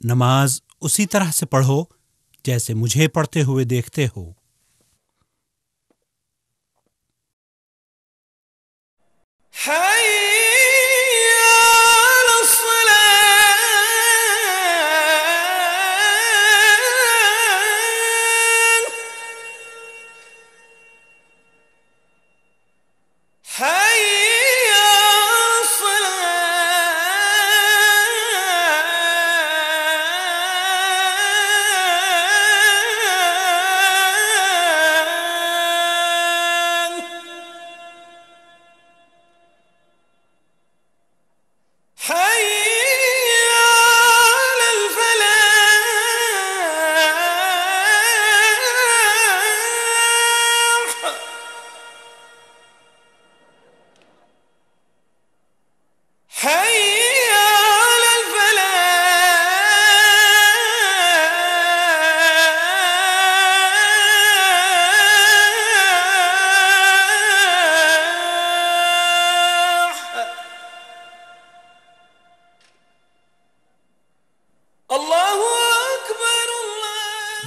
نماز اسی طرح سے پڑھو جیسے مجھے پڑھتے ہوئے دیکھتے ہو۔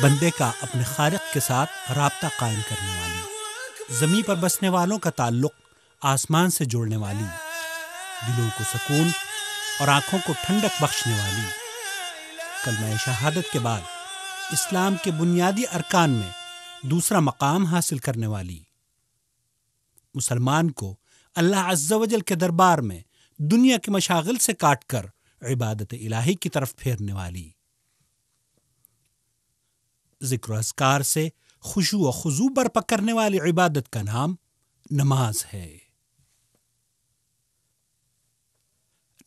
بندے کا اپنے خالق کے ساتھ رابطہ قائم کرنے والی، زمین پر بسنے والوں کا تعلق آسمان سے جوڑنے والی، دلوں کو سکون اور آنکھوں کو ٹھنڈک بخشنے والی، کلمہ شہادت کے بعد اسلام کے بنیادی ارکان میں دوسرا مقام حاصل کرنے والی، مسلمان کو اللہ عز و جل کے دربار میں دنیا کے مشاغل سے کاٹ کر عبادت الہی کی طرف پھیرنے والی، ذکر و اذکار سے خشوع و خضوع برپا کرنے والی عبادت کا نام نماز ہے۔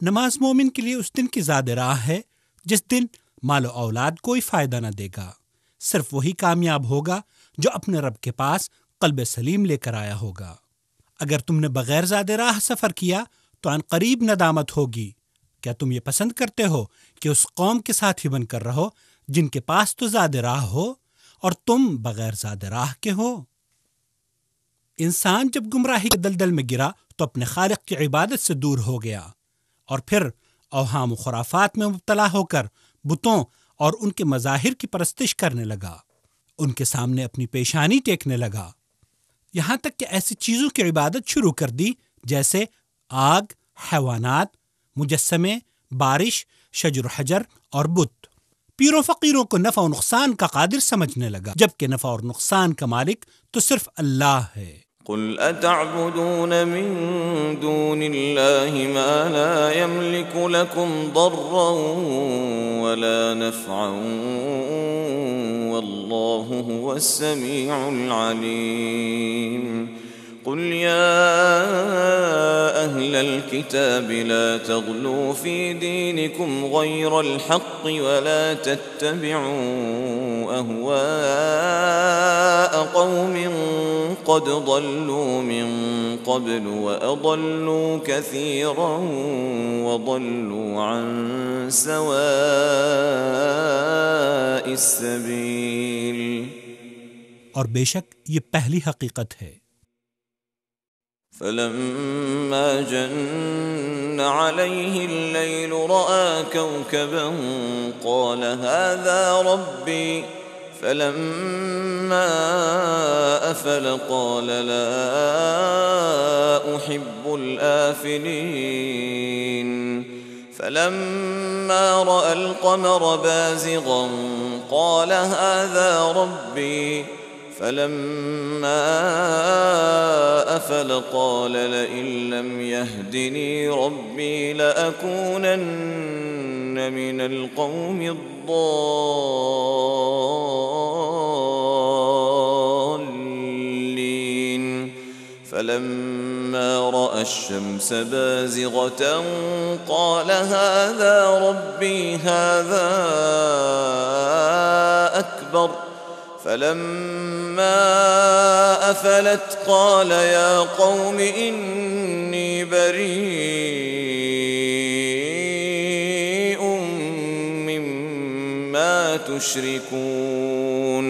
نماز مومن کے لیے اس دن کی زاد راہ ہے جس دن مال و اولاد کوئی فائدہ نہ دے گا، صرف وہی کامیاب ہوگا جو اپنے رب کے پاس قلب سلیم لے کر آیا ہوگا۔ اگر تم نے بغیر زاد راہ سفر کیا تو ان قریب ندامت ہوگی۔ کیا تم یہ پسند کرتے ہو کہ اس قوم کے ساتھی بن کر رہو جن کے پاس تو زاد راہ ہو اور تم بغیر زاد راہ کے ہو؟ انسان جب گمراہی کے دلدل میں گرا تو اپنے خالق کی عبادت سے دور ہو گیا اور پھر اوہام و خرافات میں مبتلا ہو کر بتوں اور ان کے مظاہر کی پرستش کرنے لگا، ان کے سامنے اپنی پیشانی ٹیکنے لگا، یہاں تک کہ ایسی چیزوں کی عبادت شروع کر دی جیسے آگ، حیوانات، مجسمے، بارش، شجر و حجر اور بت۔ پیر و فقیروں کو نفع و نقصان کا قادر سمجھنے لگا، جبکہ نفع اور نقصان کا مالک تو صرف اللہ ہے۔ قل اتعبدون من دون اللہ ما لا يملك لكم ضرا ولا نفعا واللہ هو السمیع العلیم۔ قل يا أهل الكتاب لا تغلوا في دينكم غير الحق ولا تتبعوا أهواء قوم قد ضلوا من قبل وأضلوا كثيرا وضلوا عن سواء السبيل۔ اور بے شک یہ پہلی حقیقت ہے۔ فلما جن عليه الليل رأى كوكبا قال هذا ربي فلما أفل قال لا أحب الآفلين فلما رأى القمر بازغا قال هذا ربي فلما أفل قال لئن لم يهدني ربي لأكونن من القوم الضالين فلما رأى الشمس بازغة قال هذا ربي هذا أكبر فلما أفلت قال يا قوم إني بريء مما تشركون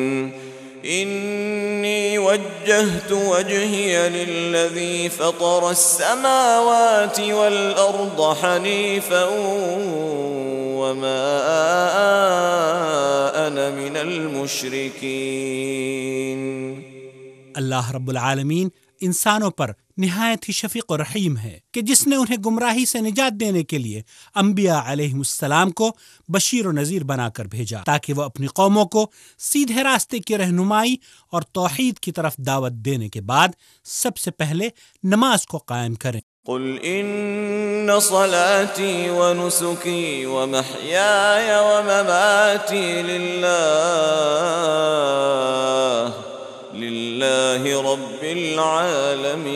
إني وجهت وجهي للذي فطر السماوات والأرض حنيفا وما أنا من المشركين۔ اللہ رب العالمین انسانوں پر نہایت ہی شفیق و رحیم ہے کہ جس نے انہیں گمراہی سے نجات دینے کے لیے انبیاء علیہم السلام کو بشیر و نذیر بنا کر بھیجا تاکہ وہ اپنی قوموں کو سیدھے راستے کی رہنمائی اور توحید کی طرف دعوت دینے کے بعد سب سے پہلے نماز کو قائم کریں۔ قل إن صلاتي ونسكي ومحياي ومماتي لله رب العالمين۔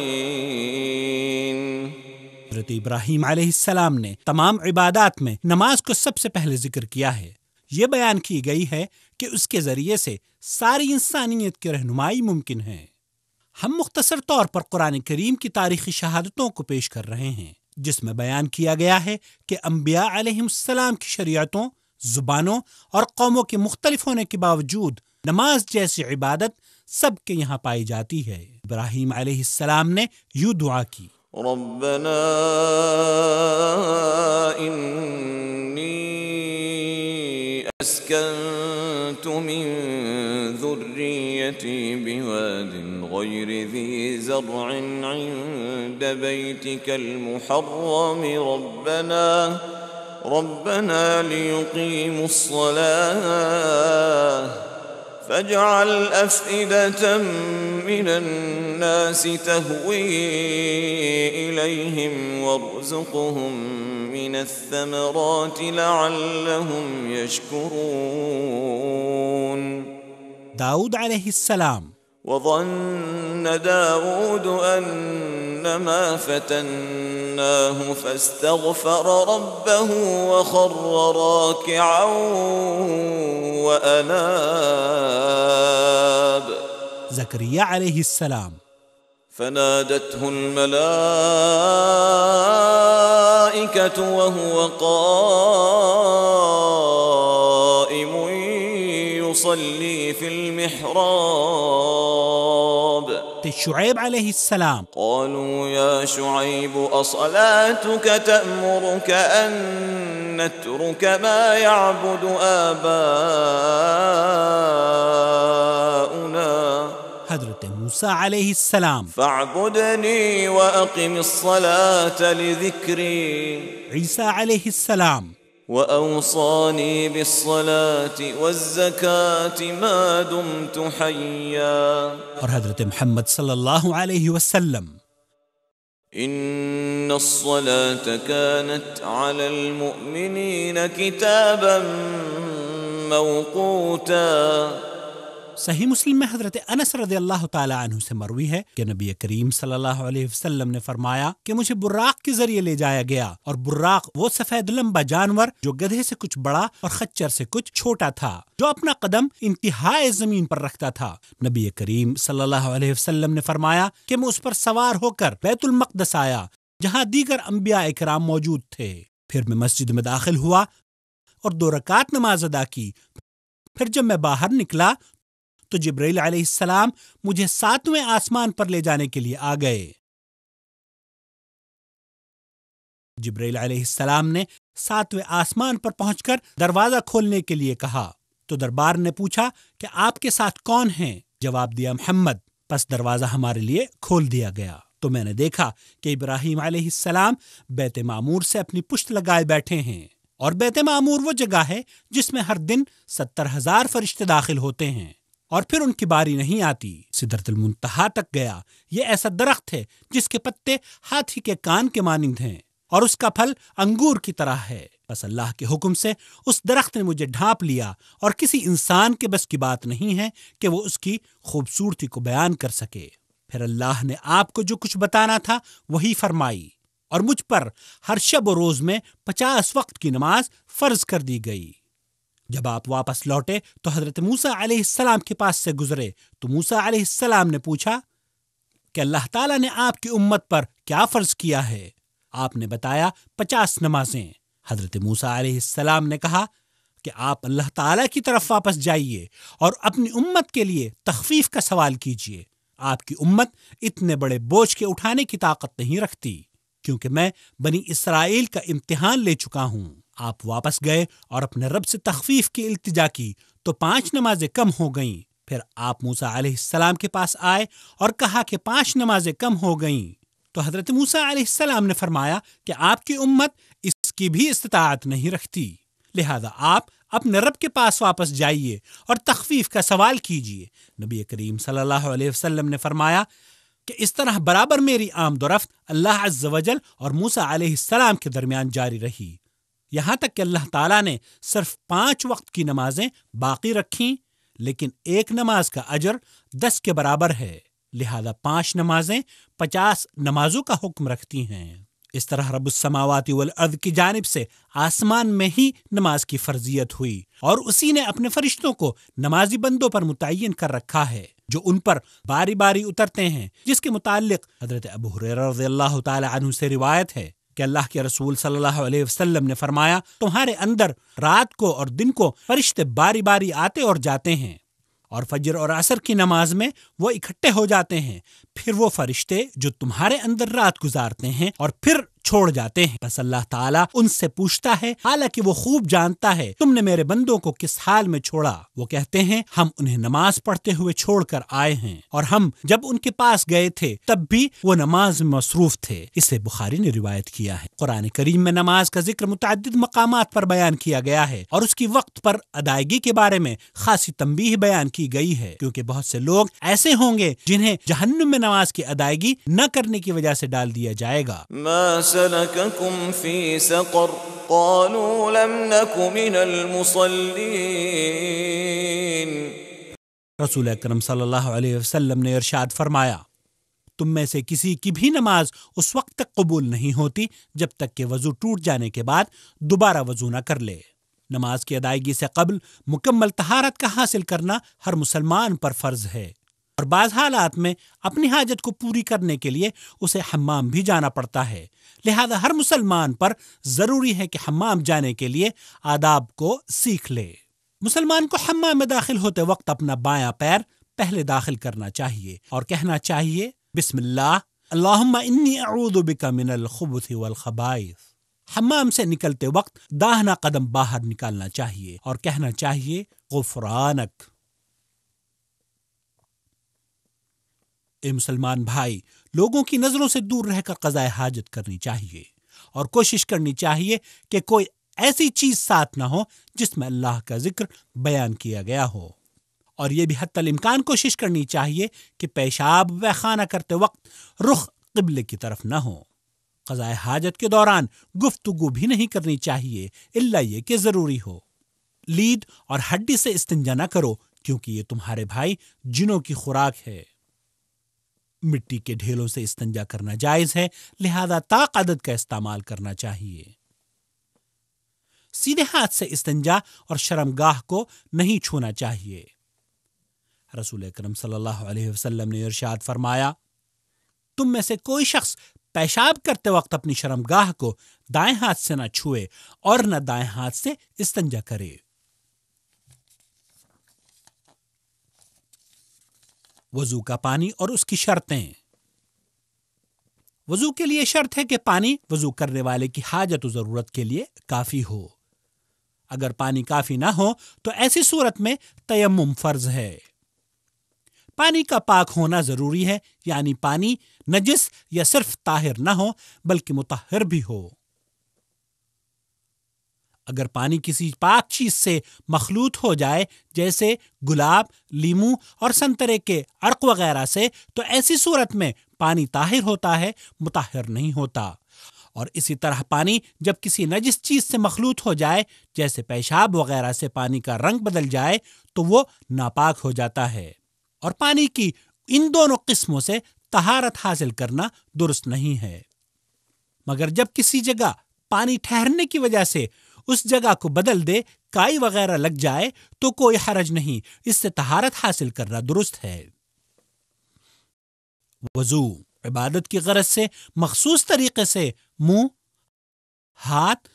حضرت ابراہیم علیہ السلام نے تمام عبادات میں نماز کو سب سے پہلے ذکر کیا ہے۔ یہ بیان کی گئی ہے کہ اس کے ذریعے سے ساری انسانیت کی رہنمائی ممکن ہے۔ ہم مختصر طور پر قرآن کریم کی تاریخی شہادتوں کو پیش کر رہے ہیں جس میں بیان کیا گیا ہے کہ انبیاء علیہم السلام کی شریعتوں، زبانوں اور قوموں کے مختلف ہونے کے باوجود نماز جیسی عبادت سب کے یہاں پائی جاتی ہے۔ ابراہیم علیہ السلام نے یوں دعا کی: ربنا إني أسكنت من ذريتي بواد غير ذي زرع عند بيتك المحرم ربنا ليقيموا الصلاة فاجعل أفئدة من الناس تهوي إليهم وارزقهم من الثمرات لعلهم يشكرون۔ داؤد علیہ السلام: وظن داود أنما فتناه فاستغفر ربه وخر راكعا وأناب۔ زکریا علیہ السلام: فنادته الملائكة وهو قائم يصلي في المحراب۔ شعیب علیہ السلام: قالوا يا شعيب أصلاتك تأمرك أن نترك ما يعبد آباؤنا؟ حضرت موسیٰ علیہ السلام: فاعبدني وأقم الصلاة لذكري۔ عیسیٰ علیہ السلام: وأوصاني بالصلاة والزكاة ما دمت حيا۔ اور حضرت محمد صلی اللہ علیہ وسلم: إن الصلاة كانت على المؤمنين كتابا موقوتا۔ صحیح مسلم میں حضرت انس رضی اللہ تعالی عنہ سے مروی ہے کہ نبی کریم صلی اللہ علیہ وسلم نے فرمایا کہ مجھے براق کے ذریعے لے جایا گیا، اور براق وہ سفید لمبا جانور جو گدھے سے کچھ بڑا اور خچر سے کچھ چھوٹا تھا، جو اپنا قدم انتہائی زمین پر رکھتا تھا۔ نبی کریم صلی اللہ علیہ وسلم نے فرمایا کہ میں اس پر سوار ہو کر بیت المقدس آیا جہاں دیگر انبیاء اکرام موجود تھے۔ پھر میں مسجد میں داخل ہوا اور 2 رکعت نماز ادا کی۔ پھر جب میں باہر نکلا تو جبرائیل علیہ السلام مجھے 7ویں آسمان پر لے جانے کے لیے آ گئے۔ جبرائیل علیہ السلام نے 7ویں آسمان پر پہنچ کر دروازہ کھولنے کے لیے کہا تو دربار نے پوچھا کہ آپ کے ساتھ کون ہیں؟ جواب دیا محمد۔ پس دروازہ ہمارے لیے کھول دیا گیا تو میں نے دیکھا کہ ابراہیم علیہ السلام بیت معمور سے اپنی پشت لگائے بیٹھے ہیں، اور بیت معمور وہ جگہ ہے جس میں ہر دن 70,000 فرشتے داخل ہوتے ہیں، اور پھر ان کی باری نہیں آتی۔ سدرۃ المنتہا تک گیا۔ یہ ایسا درخت ہے جس کے پتے ہاتھی کے کان کے مانند ہیں اور اس کا پھل انگور کی طرح ہے۔ بس اللہ کے حکم سے اس درخت نے مجھے ڈھانپ لیا، اور کسی انسان کے بس کی بات نہیں ہے کہ وہ اس کی خوبصورتی کو بیان کر سکے۔ پھر اللہ نے آپ کو جو کچھ بتانا تھا وہی فرمائی، اور مجھ پر ہر شب و روز میں 50 وقت کی نماز فرض کر دی گئی۔ جب آپ واپس لوٹے تو حضرت موسیٰ علیہ السلام کے پاس سے گزرے تو موسیٰ علیہ السلام نے پوچھا کہ اللہ تعالیٰ نے آپ کی امت پر کیا فرض کیا ہے؟ آپ نے بتایا 50 نمازیں۔ حضرت موسیٰ علیہ السلام نے کہا کہ آپ اللہ تعالیٰ کی طرف واپس جائیے اور اپنی امت کے لیے تخفیف کا سوال کیجیے۔ آپ کی امت اتنے بڑے بوجھ کے اٹھانے کی طاقت نہیں رکھتی، کیونکہ میں بنی اسرائیل کا امتحان لے چکا ہوں۔ آپ واپس گئے اور اپنے رب سے تخفیف کی التجا کی تو 5 نمازیں کم ہو گئیں۔ پھر آپ موسیٰ علیہ السلام کے پاس آئے اور کہا کہ 5 نمازیں کم ہو گئیں۔ تو حضرت موسیٰ علیہ السلام نے فرمایا کہ آپ کی امت اس کی بھی استطاعت نہیں رکھتی، لہذا آپ اپنے رب کے پاس واپس جائیے اور تخفیف کا سوال کیجیے۔ نبی کریم صلی اللہ علیہ وسلم نے فرمایا کہ اس طرح برابر میری آمد و رفت اللہ عز و جل اور موسیٰ علیہ السلام کے درمیان جاری رہی، یہاں تک کہ اللہ تعالیٰ نے صرف 5 وقت کی نمازیں باقی رکھیں، لیکن ایک نماز کا اجر 10 کے برابر ہے، لہذا 5 نمازیں 50 نمازوں کا حکم رکھتی ہیں۔ اس طرح رب السماوات والارض کی جانب سے آسمان میں ہی نماز کی فرضیت ہوئی، اور اسی نے اپنے فرشتوں کو نمازی بندوں پر متعین کر رکھا ہے جو ان پر باری باری اترتے ہیں، جس کے متعلق حضرت ابو ہریرہ رضی اللہ تعالی عنہ سے روایت ہے کہ اللہ کے رسول صلی اللہ علیہ وسلم نے فرمایا، تمہارے اندر رات کو اور دن کو فرشتے باری باری آتے اور جاتے ہیں، اور فجر اور عصر کی نماز میں وہ اکٹھے ہو جاتے ہیں، پھر وہ فرشتے جو تمہارے اندر رات گزارتے ہیں اور پھر چھوڑ جاتے ہیں، بس اللہ تعالیٰ ان سے پوچھتا ہے، حالانکہ وہ خوب جانتا ہے تم نے میرے بندوں کو کس حال میں چھوڑا۔ وہ کہتے ہیں، ہم انہیں نماز پڑھتے ہوئے چھوڑ کر آئے ہیں، اور ہم جب ان کے پاس گئے تھے تب بھی وہ نماز میں مصروف تھے۔ اسے بخاری نے روایت کیا ہے۔ قرآن کریم میں نماز کا ذکر متعدد مقامات پر بیان کیا گیا ہے، اور اس کی وقت پر ادائیگی کے بارے میں خاصی تنبیہ بیان کی گئی ہے، کیونکہ بہت سے لوگ ایسے ہوں گے جنہیں جہنم میں نماز کی ادائیگی نہ کرنے کی وجہ سے ڈال دیا جائے گا۔ ما سلككم في سقر قالوا لم نك من المصلين۔ رسول اکرم صلی اللہ علیہ وسلم نے ارشاد فرمایا، تم میں سے کسی کی بھی نماز اس وقت تک قبول نہیں ہوتی جب تک کہ وضو ٹوٹ جانے کے بعد دوبارہ وضو نہ کر لے۔ نماز کی ادائیگی سے قبل مکمل طہارت کا حاصل کرنا ہر مسلمان پر فرض ہے، اور بعض حالات میں اپنی حاجت کو پوری کرنے کے لیے اسے حمام بھی جانا پڑتا ہے، لہذا ہر مسلمان پر ضروری ہے کہ حمام جانے کے لیے آداب کو سیکھ لے۔ مسلمان کو حمام میں داخل ہوتے وقت اپنا بایاں پیر پہلے داخل کرنا چاہیے اور کہنا چاہیے، بسم اللہ اللہم انی اعوذ بک من الخبث والخبائث۔ حمام سے نکلتے وقت داہنا قدم باہر نکالنا چاہیے اور کہنا چاہیے، غفرانک۔ اے مسلمان بھائی، لوگوں کی نظروں سے دور رہ کر قضاء حاجت کرنی چاہیے، اور کوشش کرنی چاہیے کہ کوئی ایسی چیز ساتھ نہ ہو جس میں اللہ کا ذکر بیان کیا گیا ہو، اور یہ بھی حتی الامکان کوشش کرنی چاہیے کہ پیشاب و خانہ کرتے وقت رخ قبلے کی طرف نہ ہو۔ قضاء حاجت کے دوران گفتگو بھی نہیں کرنی چاہیے الا یہ کہ ضروری ہو۔ لید اور ہڈی سے استنجا نہ کرو، کیونکہ یہ تمہارے بھائی جنوں کی خوراک ہے۔ مٹی کے ڈھیلوں سے استنجا کرنا جائز ہے، لہذا طاق عدد کا استعمال کرنا چاہیے۔ سیدھے ہاتھ سے استنجا اور شرمگاہ کو نہیں چھونا چاہیے۔ رسول اکرم صلی اللہ علیہ وسلم نے ارشاد فرمایا، تم میں سے کوئی شخص پیشاب کرتے وقت اپنی شرمگاہ کو دائیں ہاتھ سے نہ چھوئے اور نہ دائیں ہاتھ سے استنجا کرے۔ وضو کا پانی اور اس کی شرطیں۔ وضو کے لیے شرط ہے کہ پانی وضو کرنے والے کی حاجت و ضرورت کے لیے کافی ہو۔ اگر پانی کافی نہ ہو تو ایسی صورت میں تیمم فرض ہے۔ پانی کا پاک ہونا ضروری ہے، یعنی پانی نجس یا صرف طاہر نہ ہو بلکہ مطہر بھی ہو۔ اگر پانی کسی پاک چیز سے مخلوط ہو جائے، جیسے گلاب، لیموں اور سنترے کے عرق وغیرہ سے، تو ایسی صورت میں پانی طاہر ہوتا ہے، مطہر نہیں ہوتا۔ اور اسی طرح پانی جب کسی نجس چیز سے مخلوط ہو جائے، جیسے پیشاب وغیرہ سے پانی کا رنگ بدل جائے، تو وہ ناپاک ہو جاتا ہے۔ اور پانی کی ان دونوں قسموں سے طہارت حاصل کرنا درست نہیں ہے، مگر جب کسی جگہ پانی ٹھہرنے کی وجہ سے اس جگہ کو بدل دے، کائی وغیرہ لگ جائے، تو کوئی حرج نہیں، اس سے طہارت حاصل کرنا درست ہے۔ وضو عبادت کی غرض سے مخصوص طریقے سے منہ، ہاتھ،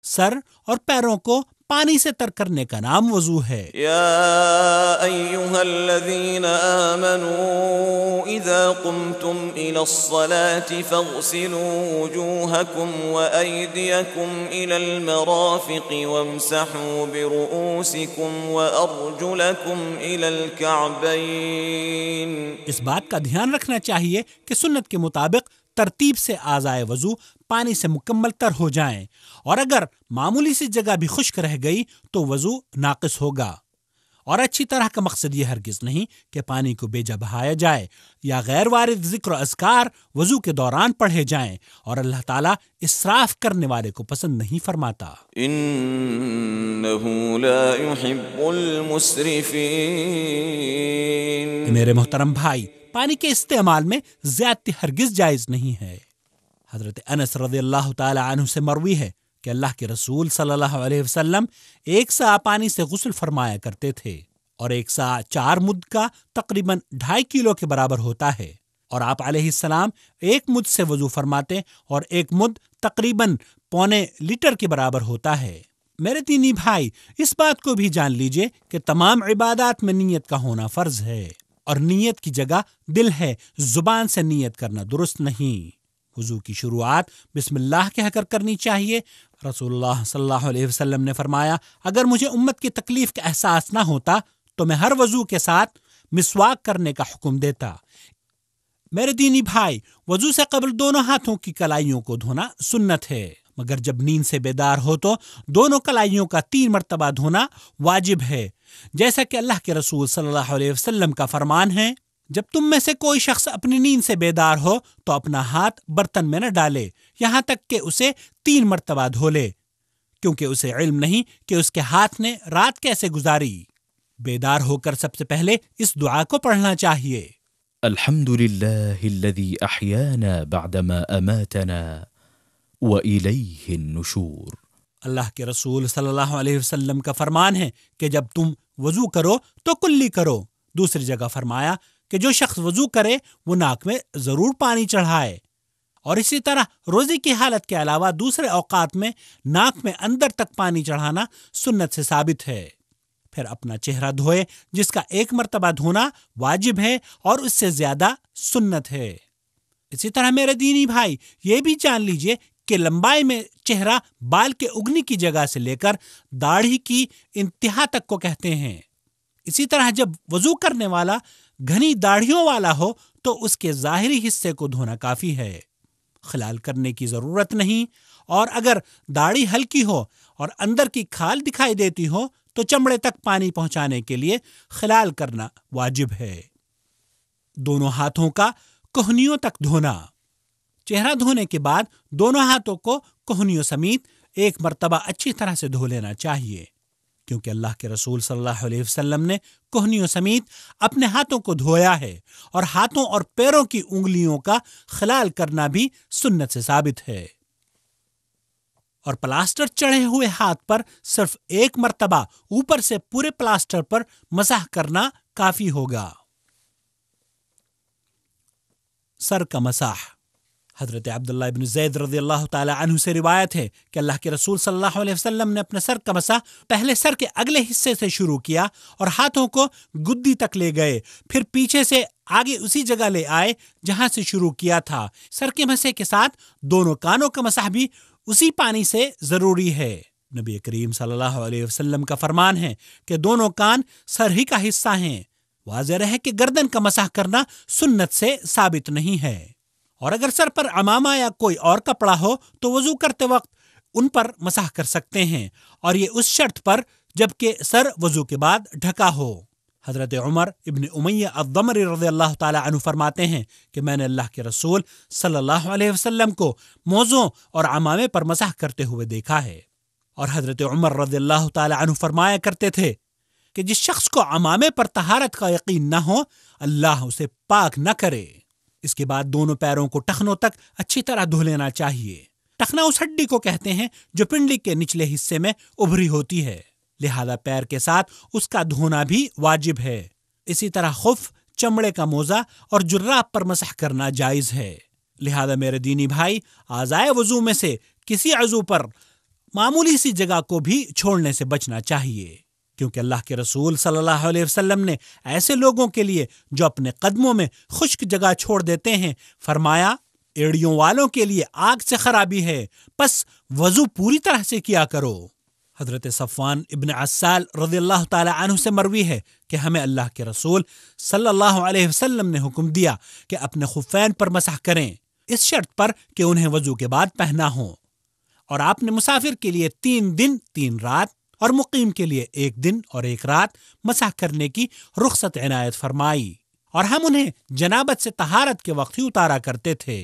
سر اور پیروں کو پانی سے تر کرنے کا نام وضو ہے۔ يا أيها الذين آمنوا إذا قمتم إلى الصلاة فاغسلوا وجوهكم وأيديكم إلى المرافق وامسحوا برؤوسكم وأرجلكم إلى الكعبين۔ اس بات کا دھیان رکھنا چاہیے کہ سنت کے مطابق ترتیب سے اعضائے وضو پانی سے مکمل تر ہو جائیں، اور اگر معمولی سی جگہ بھی خشک رہ گئی تو وضو ناقص ہوگا۔ اور اچھی طرح کا مقصد یہ ہرگز نہیں کہ پانی کو بے جا بہایا جائے یا غیر وارد ذکر و اذکار وضو کے دوران پڑھے جائیں، اور اللہ تعالیٰ اسراف کرنے والے کو پسند نہیں فرماتا۔ إنه لا يحب المسرفين۔ میرے محترم بھائی، پانی کے استعمال میں زیادتی ہرگز جائز نہیں ہے۔ حضرت انس رضی اللہ تعالی عنہ سے مروی ہے کہ اللہ کے رسول صلی اللہ علیہ وسلم 1 سا پانی سے غسل فرمایا کرتے تھے، اور 1 سا 4 مد کا تقریباً 2.5 کلو کے برابر ہوتا ہے، اور آپ علیہ السلام 1 مد سے وضو فرماتے اور 1 مد تقریباً 0.25 لیٹر کے برابر ہوتا ہے۔ میرے دینی بھائی، اس بات کو بھی جان لیجئے کہ تمام عبادات میں نیت کا ہونا فرض ہے، اور نیت کی جگہ دل ہے، زبان سے نیت کرنا درست نہیں۔ وضو کی شروعات بسم اللہ کہہ کر کرنی چاہیے۔ رسول اللہ صلی اللہ علیہ وسلم نے فرمایا، اگر مجھے امت کی تکلیف کا احساس نہ ہوتا تو میں ہر وضو کے ساتھ مسواک کرنے کا حکم دیتا۔ میرے دینی بھائی، وضو سے قبل دونوں ہاتھوں کی کلائیوں کو دھونا سنت ہے، مگر جب نیند سے بیدار ہو تو دونوں کلائیوں کا 3 مرتبہ دھونا واجب ہے، جیسا کہ اللہ کے رسول صلی اللہ علیہ وسلم کا فرمان ہے، جب تم میں سے کوئی شخص اپنی نیند سے بیدار ہو تو اپنا ہاتھ برتن میں نہ ڈالے یہاں تک کہ اسے 3 مرتبہ دھو لے، کیونکہ اسے علم نہیں کہ اس کے ہاتھ نے رات کیسے گزاری۔ بیدار ہو کر سب سے پہلے اس دعا کو پڑھنا چاہیے: الحمد لله الذي أحيانا بعدما أماتنا وإليه النشور۔ اللہ کے رسول صلی اللہ علیہ وسلم کا فرمان ہے کہ جب تم وضو کرو تو کلی کرو۔ دوسری جگہ فرمایا کہ جو شخص وضو کرے وہ ناک میں ضرور پانی چڑھائے، اور اسی طرح روزے کی حالت کے علاوہ دوسرے اوقات میں ناک میں اندر تک پانی چڑھانا سنت سے ثابت ہے۔ پھر اپنا چہرہ دھوئے، جس کا 1 مرتبہ دھونا واجب ہے اور اس سے زیادہ سنت ہے۔ اسی طرح میرے دینی بھائی، یہ بھی جان لیجئے کہ لمبائی میں چہرہ بال کے اگنی کی جگہ سے لے کر داڑھی کی انتہا تک کو کہتے ہیں۔ اسی طرح جب وضو کرنے والا گھنی داڑھیوں والا ہو تو اس کے ظاہری حصے کو دھونا کافی ہے، خلال کرنے کی ضرورت نہیں، اور اگر داڑھی ہلکی ہو اور اندر کی کھال دکھائی دیتی ہو تو چمڑے تک پانی پہنچانے کے لیے خلال کرنا واجب ہے۔ دونوں ہاتھوں کا کوہنیوں تک دھونا۔ چہرہ دھونے کے بعد دونوں ہاتھوں کو کوہنیوں سمیت 1 مرتبہ اچھی طرح سے دھو لینا چاہیے، کیونکہ اللہ کے رسول صلی اللہ علیہ وسلم نے کوہنیوں سمیت اپنے ہاتھوں کو دھویا ہے، اور ہاتھوں اور پیروں کی انگلیوں کا خلال کرنا بھی سنت سے ثابت ہے۔ اور پلاسٹر چڑھے ہوئے ہاتھ پر صرف 1 مرتبہ اوپر سے پورے پلاسٹر پر مسح کرنا کافی ہوگا۔ سر کا مسح۔ حضرت عبداللہ ابن زید رضی اللہ تعالی عنہ سے روایت ہے کہ اللہ کے رسول صلی اللہ علیہ وسلم نے اپنے سر کا مسح پہلے سر کے اگلے حصے سے شروع کیا اور ہاتھوں کو گدی تک لے گئے، پھر پیچھے سے آگے اسی جگہ لے آئے جہاں سے شروع کیا تھا۔ سر کے مسح کے ساتھ دونوں کانوں کا مسح بھی اسی پانی سے ضروری ہے۔ نبی کریم صلی اللہ علیہ وسلم کا فرمان ہے کہ دونوں کان سر ہی کا حصہ ہیں۔ واضح رہے کہ گردن کا مسح کرنا سنت سے ثابت نہیں ہے، اور اگر سر پر عمامہ یا کوئی اور کپڑا ہو تو وضو کرتے وقت ان پر مسح کر سکتے ہیں، اور یہ اس شرط پر جبکہ سر وضو کے بعد ڈھکا ہو۔ حضرت عمر ابن امیہ الضمری رضی اللہ تعالی عنہ فرماتے ہیں کہ میں نے اللہ کے رسول صلی اللہ علیہ وسلم کو موزوں اور عمامے پر مسح کرتے ہوئے دیکھا ہے، اور حضرت عمر رضی اللہ تعالی عنہ فرمایا کرتے تھے کہ جس شخص کو عمامے پر طہارت کا یقین نہ ہو اللہ اسے پاک نہ کرے۔ اس کے بعد دونوں پیروں کو ٹخنوں تک اچھی طرح دھو لینا چاہیے۔ ٹخنا اس ہڈی کو کہتے ہیں جو پنڈلی کے نچلے حصے میں ابھری ہوتی ہے، لہذا پیر کے ساتھ اس کا دھونا بھی واجب ہے۔ اسی طرح خف، چمڑے کا موزہ اور جراب پر مسح کرنا جائز ہے۔ لہذا میرے دینی بھائی، اعضائے وضو میں سے کسی عضو پر معمولی سی جگہ کو بھی چھوڑنے سے بچنا چاہیے، کیونکہ اللہ کے رسول صلی اللہ علیہ وسلم نے ایسے لوگوں کے لیے جو اپنے قدموں میں خشک جگہ چھوڑ دیتے ہیں فرمایا، ایڑیوں والوں کے لیے آگ سے خرابی ہے، پس وضو پوری طرح سے کیا کرو۔ حضرت صفوان ابن عسال رضی اللہ تعالی عنہ سے مروی ہے کہ ہمیں اللہ کے رسول صلی اللہ علیہ وسلم نے حکم دیا کہ اپنے خفین پر مسح کریں، اس شرط پر کہ انہیں وضو کے بعد پہنا ہو، اور آپ نے مسافر کے لیے 3 دن 3 رات اور مقیم کے لیے 1 دن اور 1 رات مسح کرنے کی رخصت عنایت فرمائی، اور ہم انہیں جنابت سے طہارت کے وقت ہی اتارا کرتے تھے۔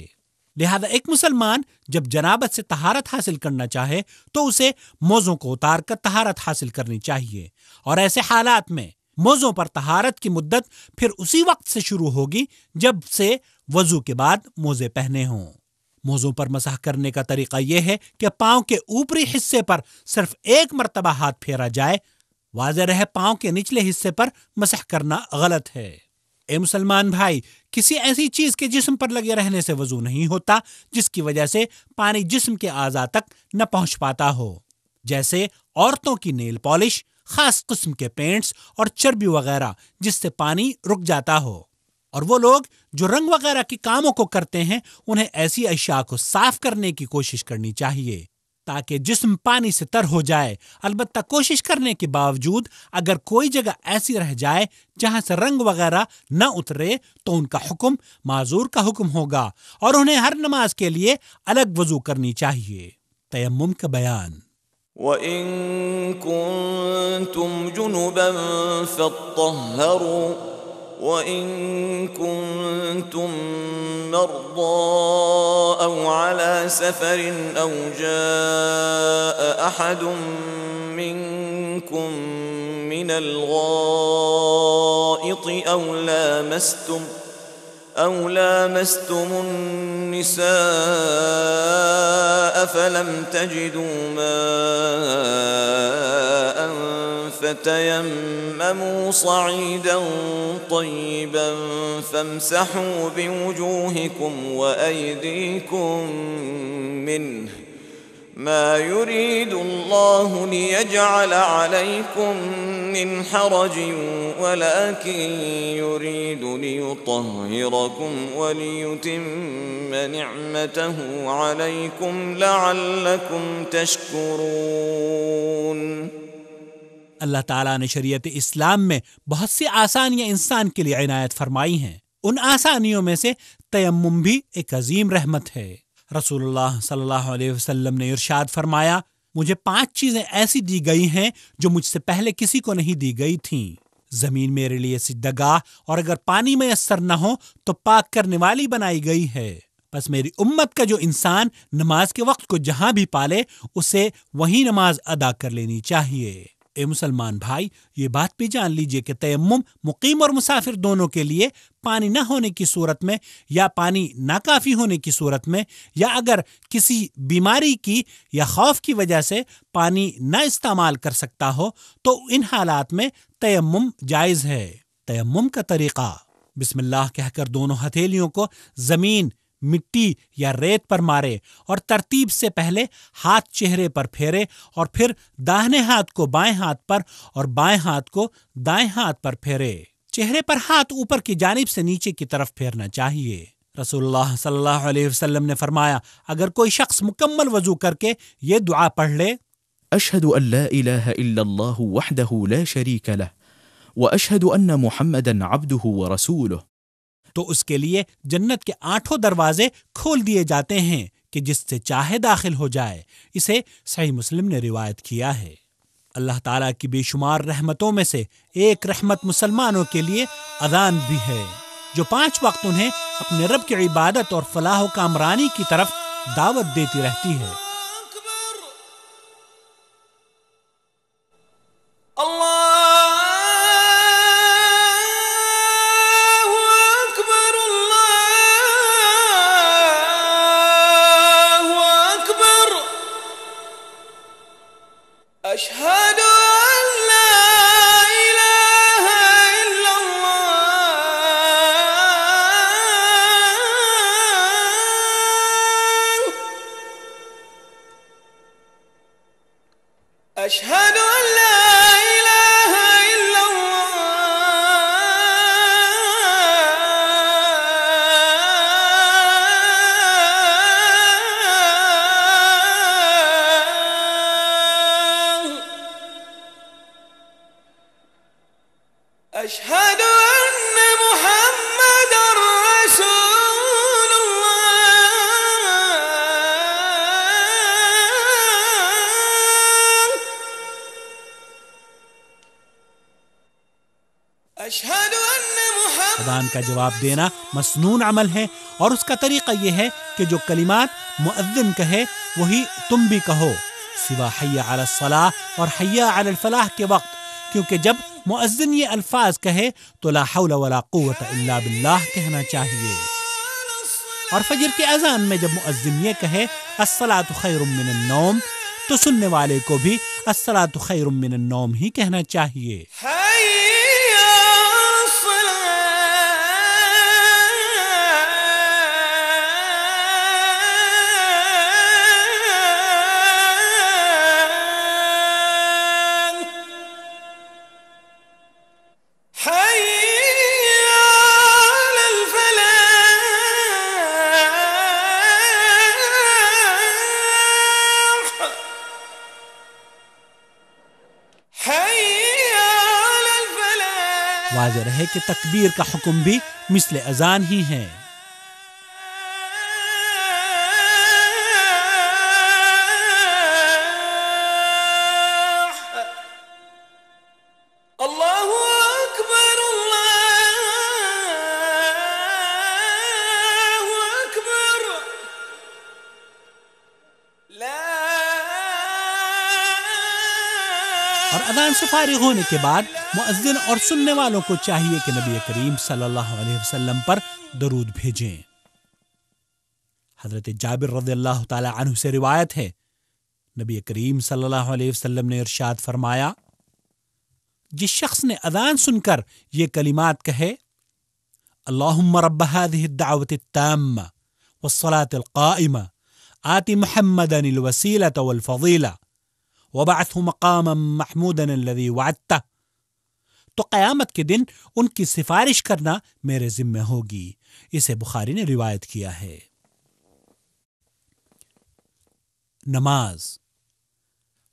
لہذا ایک مسلمان جب جنابت سے طہارت حاصل کرنا چاہے تو اسے موزوں کو اتار کر طہارت حاصل کرنی چاہیے، اور ایسے حالات میں موزوں پر طہارت کی مدت پھر اسی وقت سے شروع ہوگی جب سے وضو کے بعد موزے پہنے ہوں۔ موزوں پر مسح کرنے کا طریقہ یہ ہے کہ پاؤں کے اوپری حصے پر صرف 1 مرتبہ ہاتھ پھیرا جائے، واضح رہے پاؤں کے نچلے حصے پر مسح کرنا غلط ہے۔ اے مسلمان بھائی، کسی ایسی چیز کے جسم پر لگے رہنے سے وضو نہیں ہوتا جس کی وجہ سے پانی جسم کے اعضاء تک نہ پہنچ پاتا ہو، جیسے عورتوں کی نیل پالش، خاص قسم کے پینٹس اور چربی وغیرہ جس سے پانی رک جاتا ہو۔ اور وہ لوگ جو رنگ وغیرہ کے کاموں کو کرتے ہیں انہیں ایسی اشیاء کو صاف کرنے کی کوشش کرنی چاہیے تاکہ جسم پانی سے تر ہو جائے۔ البتہ کوشش کرنے کے باوجود اگر کوئی جگہ ایسی رہ جائے جہاں سے رنگ وغیرہ نہ اترے تو ان کا حکم معذور کا حکم ہوگا، اور انہیں ہر نماز کے لیے الگ وضو کرنی چاہیے۔ تیمم کا بیان۔ وَإِن كُنتُمْ جُنُبًا فَاطَّهَّرُوا وَإِن كُنتُم مَّرْضَىٰ أَوْ عَلَىٰ سَفَرٍ أَوْ جَاءَ أَحَدٌ مِّنكُم مِّنَ الْغَائِطِ أَوْ لَامَسْتُمُ النِّسَاءَ فَلَمْ تَجِدُوا مَاءً فَتَيَمَّمُوا صَعِيدًا طَيِّبًا فَامْسَحُوا بِوُجُوهِكُمْ وَأَيْدِيكُمْ مِنْهُ مَا يُرِيدُ اللَّهُ لِيَجْعَلَ عَلَيْكُمْ مِنْ حَرَجٍ وَلَكِنْ يُرِيدُ لِيُطَهِّرَكُمْ وَلِيُتِمَّ نِعْمَتَهُ عَلَيْكُمْ لَعَلَّكُمْ تَشْكُرُونَ۔ اللہ تعالیٰ نے شریعت اسلام میں بہت سی آسانیاں انسان کے لیے عنایت فرمائی ہیں، ان آسانیوں میں سے تیمم بھی ایک عظیم رحمت ہے۔ رسول اللہ صلی اللہ علیہ وسلم نے ارشاد فرمایا، مجھے 5 چیزیں ایسی دی گئی ہیں جو مجھ سے پہلے کسی کو نہیں دی گئی تھیں۔ زمین میرے لیے سجدہ گاہ، اور اگر پانی میسر نہ ہو تو پاک کرنے والی بنائی گئی ہے۔ بس میری امت کا جو انسان نماز کے وقت کو جہاں بھی پالے اسے وہیں نماز ادا کر لینی چاہیے۔ اے مسلمان بھائی، یہ بات بھی جان لیجئے کہ تیمم مقیم اور مسافر دونوں کے لیے پانی نہ ہونے کی صورت میں، یا پانی ناکافی ہونے کی صورت میں، یا اگر کسی بیماری کی یا خوف کی وجہ سے پانی نہ استعمال کر سکتا ہو تو ان حالات میں تیمم جائز ہے۔ تیمم کا طریقہ: بسم اللہ کہہ کر دونوں ہتھیلیوں کو زمین، مٹی یا ریت پر مارے اور ترتیب سے پہلے ہاتھ چہرے پر پھیرے اور پھر داہنے ہاتھ کو بائیں ہاتھ پر اور بائیں ہاتھ کو دائیں ہاتھ پر پھیرے۔ چہرے پر ہاتھ اوپر کی جانب سے نیچے کی طرف پھیرنا چاہیے۔ رسول اللہ صلی اللہ علیہ وسلم نے فرمایا، اگر کوئی شخص مکمل وضو کر کے یہ دعا پڑھ لے، اشہد ان لا الہ الا اللہ وحدہ لا شریک لہ واشہد ان محمدا عبدہ ورسولہ، تو اس کے لیے جنت کے 8 دروازے کھول دیے جاتے ہیں کہ جس سے چاہے داخل ہو جائے۔ اسے صحیح مسلم نے روایت کیا ہے۔ اللہ تعالیٰ کی بے شمار رحمتوں میں سے ایک رحمت مسلمانوں کے لیے اذان بھی ہے، جو 5 وقت انہیں اپنے رب کی عبادت اور فلاح و کامرانی کی طرف دعوت دیتی رہتی ہے۔ أشهد أن لا إله إلا الله أشهد أن محمد رسول الله أشهد أن محمد اذان کا جواب دینا مسنون عمل ہے، اور اس کا طریقہ یہ ہے کہ جو کلمات مؤذن کہے وہی تم بھی کہو، سوا حی علی الصلاح اور حی علی الفلاح کے وقت، کیونکہ جب مؤذن یہ الفاظ کہے تو لا حول ولا قوت الا باللہ کہنا چاہیے، اور فجر کے اذان میں جب مؤذن یہ کہے الصلاۃ خیر من النوم تو سننے والے کو بھی الصلاۃ خیر من النوم ہی کہنا چاہیے۔ واضح رہے کہ تکبیر کا حکم بھی مثل اذان ہی ہے۔ اللہ اکبر اللہ اکبر اور اذان سے فارغ ہونے کے بعد مؤذن اور سننے والوں کو چاہیے کہ نبی کریم صلی اللہ علیہ وسلم پر درود بھیجیں۔ حضرت جابر رضی اللہ تعالی عنہ سے روایت ہے، نبی کریم صلی اللہ علیہ وسلم نے ارشاد فرمایا، جس شخص نے اذان سن کر یہ کلمات کہے اللہم رب هذه الدعوة التامة والصلاة القائمة آت محمدا الوسيلة والفضيلة وبعثه مقاما محمودا الذي وعدته، تو قیامت کے دن ان کی سفارش کرنا میرے ذمہ ہوگی۔ اسے بخاری نے روایت کیا ہے۔ نماز،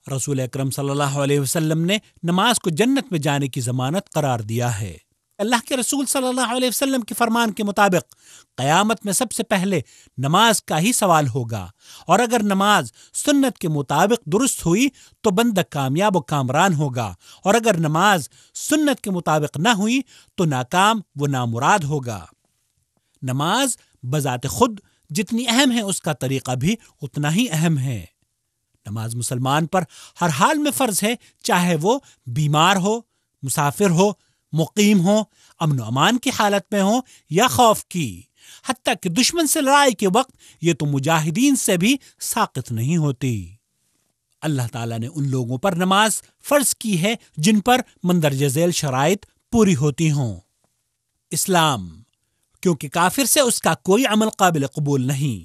رسول اکرم صلی اللہ علیہ وسلم نے نماز کو جنت میں جانے کی ضمانت قرار دیا ہے۔ اللہ کے رسول صلی اللہ علیہ وسلم کے فرمان کے مطابق قیامت میں سب سے پہلے نماز کا ہی سوال ہوگا، اور اگر نماز سنت کے مطابق درست ہوئی تو بندہ کامیاب و کامران ہوگا، اور اگر نماز سنت کے مطابق نہ ہوئی تو ناکام و نامراد ہوگا۔ نماز بذات خود جتنی اہم ہے اس کا طریقہ بھی اتنا ہی اہم ہے۔ نماز مسلمان پر ہر حال میں فرض ہے، چاہے وہ بیمار ہو، مسافر ہو، مقیم ہو، امن و امان کی حالت میں ہو یا خوف کی، حتیٰ کہ دشمن سے لڑائی کے وقت یہ تو مجاہدین سے بھی ساقط نہیں ہوتی۔ اللہ تعالیٰ نے ان لوگوں پر نماز فرض کی ہے جن پر مندرجہ ذیل شرائط پوری ہوتی ہوں۔ اسلام، کیونکہ کافر سے اس کا کوئی عمل قابل قبول نہیں۔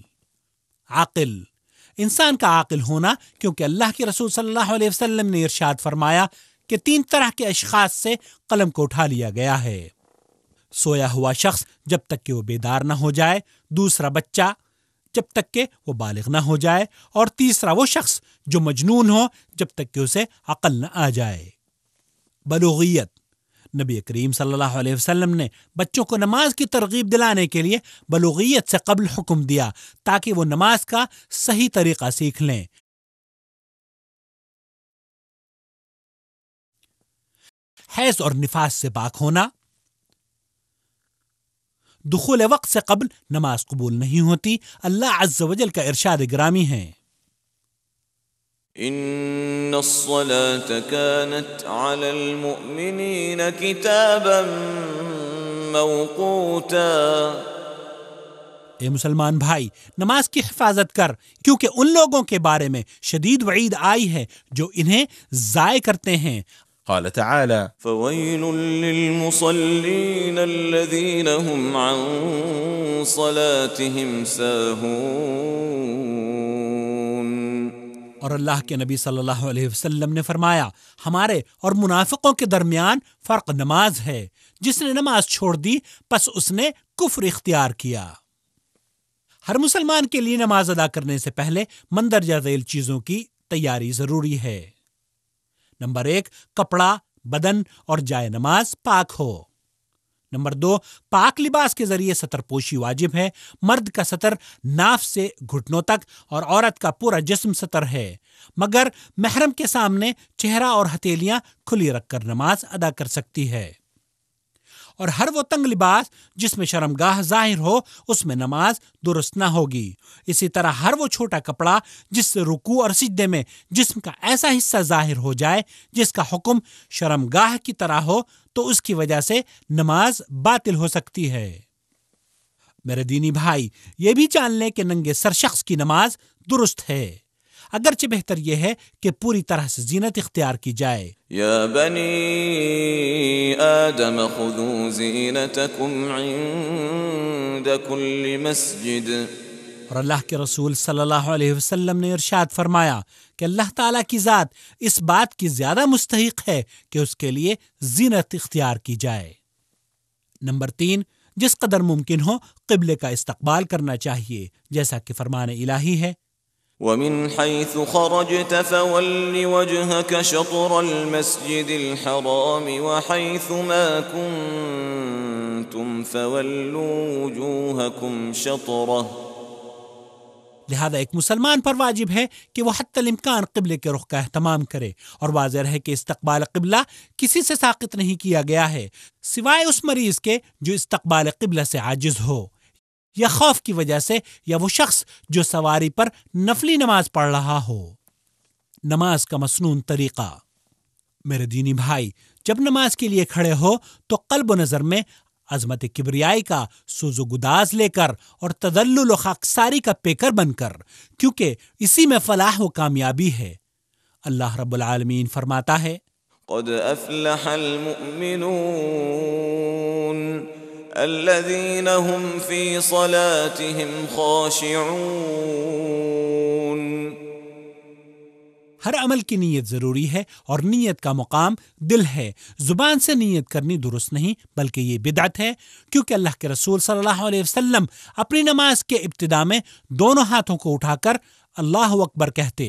عاقل، انسان کا عاقل ہونا، کیونکہ اللہ کے رسول صلی اللہ علیہ وسلم نے ارشاد فرمایا کہ 3 طرح کے اشخاص سے قلم کو اٹھا لیا گیا ہے: سویا ہوا شخص جب تک کہ وہ بیدار نہ ہو جائے، دوسرا بچہ جب تک کہ وہ بالغ نہ ہو جائے، اور تیسرا وہ شخص جو مجنون ہو جب تک کہ اسے عقل نہ آ جائے۔ بلوغیت، نبی کریم صلی اللہ علیہ وسلم نے بچوں کو نماز کی ترغیب دلانے کے لیے بلوغیت سے قبل حکم دیا تاکہ وہ نماز کا صحیح طریقہ سیکھ لیں۔ حیض اور نفاس سے پاک ہونا، دخول وقت سے قبل نماز قبول نہیں ہوتی۔ اللہ عز و جل کا ارشاد گرامی ہے، ان الصلاة كانت على المؤمنين كتابا موقوتا۔ اے مسلمان بھائی، نماز کی حفاظت کر، کیونکہ ان لوگوں کے بارے میں شدید وعید آئی ہے جو انہیں ضائع کرتے ہیں۔ قال تعالى فويل للمصلين الذين هم عن صلاتهم ساهون۔ اور اللہ کے نبی صلی اللہ علیہ وسلم نے فرمایا، ہمارے اور منافقوں کے درمیان فرق نماز ہے، جس نے نماز چھوڑ دی پس اس نے کفر اختیار کیا۔ ہر مسلمان کے لیے نماز ادا کرنے سے پہلے مندرجہ ذیل چیزوں کی تیاری ضروری ہے۔ نمبر 1، کپڑا، بدن اور جائے نماز پاک ہو۔ نمبر 2، پاک لباس کے ذریعے سطر پوشی واجب ہے۔ مرد کا سطر ناف سے گھٹنوں تک اور عورت کا پورا جسم سطر ہے، مگر محرم کے سامنے چہرہ اور ہتھیلیاں کھلی رکھ کر نماز ادا کر سکتی ہے۔ اور ہر وہ تنگ لباس جس میں شرمگاہ ظاہر ہو اس میں نماز درست نہ ہوگی۔ اسی طرح ہر وہ چھوٹا کپڑا جس سے رکوع اور سجدے میں جسم کا ایسا حصہ ظاہر ہو جائے جس کا حکم شرمگاہ کی طرح ہو تو اس کی وجہ سے نماز باطل ہو سکتی ہے۔ میرے دینی بھائی، یہ بھی جان لیں کہ ننگے سر شخص کی نماز درست ہے، اگرچہ بہتر یہ ہے کہ پوری طرح سے زینت اختیار کی جائے۔ یا بنی آدم خذوا زینتکم عند کل مسجد۔ اور اللہ کے رسول صلی اللہ علیہ وسلم نے ارشاد فرمایا کہ اللہ تعالیٰ کی ذات اس بات کی زیادہ مستحق ہے کہ اس کے لیے زینت اختیار کی جائے۔ نمبر 3، جس قدر ممکن ہو قبلے کا استقبال کرنا چاہیے، جیسا کہ فرمان الہی ہے، ومن حيث خرجت فول وجهك شطر المسجد الحرام وحيث ما كنتم فولوا وجوهكم شطره۔ لہذا ایک مسلمان پر واجب ہے کہ وہ حتی الامکان قبلے کے رخ کا اہتمام کرے، اور واضح رہے کہ استقبال قبلہ کسی سے ساقط نہیں کیا گیا ہے سوائے اس مریض کے جو استقبال قبلہ سے عاجز ہو، یا خوف کی وجہ سے، یا وہ شخص جو سواری پر نفلی نماز پڑھ رہا ہو۔ نماز کا مسنون طریقہ۔ میرے دینی بھائی، جب نماز کے لیے کھڑے ہو تو قلب و نظر میں عظمت کبریائی کا سوز و گداز لے کر اور تذلل و خاکساری کا پیکر بن کر، کیونکہ اسی میں فلاح و کامیابی ہے۔ اللہ رب العالمین فرماتا ہے، قد افلح المؤمنون الذين هم في صلاتهم خاشعون۔ ہر عمل کی نیت ضروری ہے، اور نیت کا مقام دل ہے۔ زبان سے نیت کرنی درست نہیں، بلکہ یہ بدعت ہے، کیونکہ اللہ کے رسول صلی اللہ علیہ وسلم اپنی نماز کے ابتدا میں دونوں ہاتھوں کو اٹھا کر اللہ اکبر کہتے۔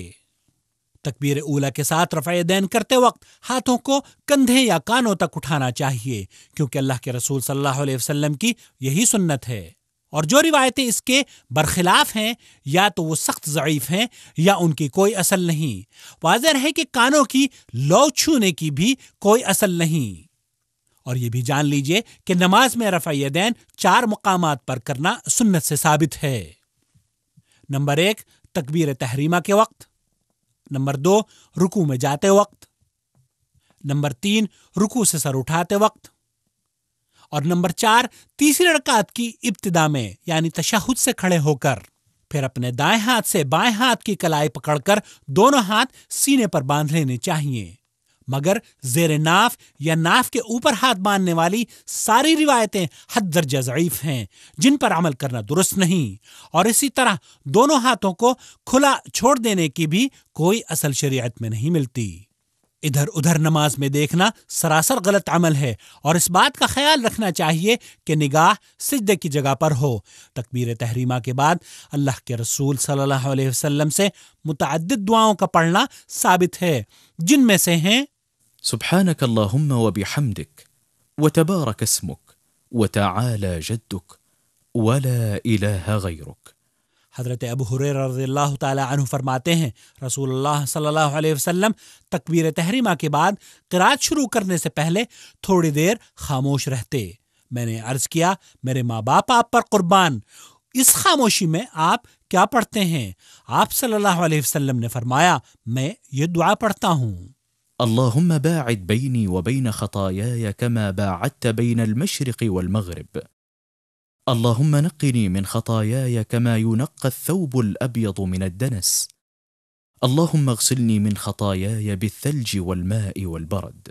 تکبیر اولیٰ کے ساتھ رفع یدین کرتے وقت ہاتھوں کو کندھے یا کانوں تک اٹھانا چاہیے، کیونکہ اللہ کے رسول صلی اللہ علیہ وسلم کی یہی سنت ہے۔ اور جو روایتیں اس کے برخلاف ہیں یا تو وہ سخت ضعیف ہیں یا ان کی کوئی اصل نہیں۔ واضح ہے کہ کانوں کی لو چھونے کی بھی کوئی اصل نہیں۔ اور یہ بھی جان لیجئے کہ نماز میں رفع یدین 4 مقامات پر کرنا سنت سے ثابت ہے۔ نمبر 1، تکبیر تحریمہ کے وقت۔ نمبر 2، رکوع میں جاتے وقت۔ نمبر 3، رکوع سے سر اٹھاتے وقت۔ اور نمبر 4، تیسری رکعت کی ابتدا میں یعنی تشہد سے کھڑے ہو کر۔ پھر اپنے دائیں ہاتھ سے بائیں ہاتھ کی کلائی پکڑ کر دونوں ہاتھ سینے پر باندھ لینے چاہیے، مگر زیر ناف یا ناف کے اوپر ہاتھ باندھنے والی ساری روایتیں حد درجہ ضعیف ہیں، جن پر عمل کرنا درست نہیں۔ اور اسی طرح دونوں ہاتھوں کو کھلا چھوڑ دینے کی بھی کوئی اصل شریعت میں نہیں ملتی۔ ادھر ادھر نماز میں دیکھنا سراسر غلط عمل ہے، اور اس بات کا خیال رکھنا چاہیے کہ نگاہ سجدے کی جگہ پر ہو۔ تکبیر تحریمہ کے بعد اللہ کے رسول صلی اللہ علیہ وسلم سے متعدد دعاؤں کا پڑھنا ثابت ہے، جن میں سے ہیں سبحانك اللهم وبحمدك وتبارك اسمك وتعالى جدك ولا إله غيرك۔ حضرت ابو ہریرہ رضی اللہ تعالی عنہ فرماتے ہیں، رسول اللہ صلی اللہ علیہ وسلم تکبیر تحریمہ کے بعد قرات شروع کرنے سے پہلے تھوڑی دیر خاموش رہتے۔ میں نے عرض کیا، میرے ماں باپ آپ پر قربان، اس خاموشی میں آپ کیا پڑھتے ہیں؟ آپ صلی اللہ علیہ وسلم نے فرمایا، میں یہ دعا پڑھتا ہوں، اللهم باعد بيني وبين خطاياي كما باعدت بين المشرق والمغرب، اللهم نقني من خطاياي كما ينقى الثوب الأبيض من الدنس، اللهم اغسلني من خطاياي بالثلج والماء والبرد۔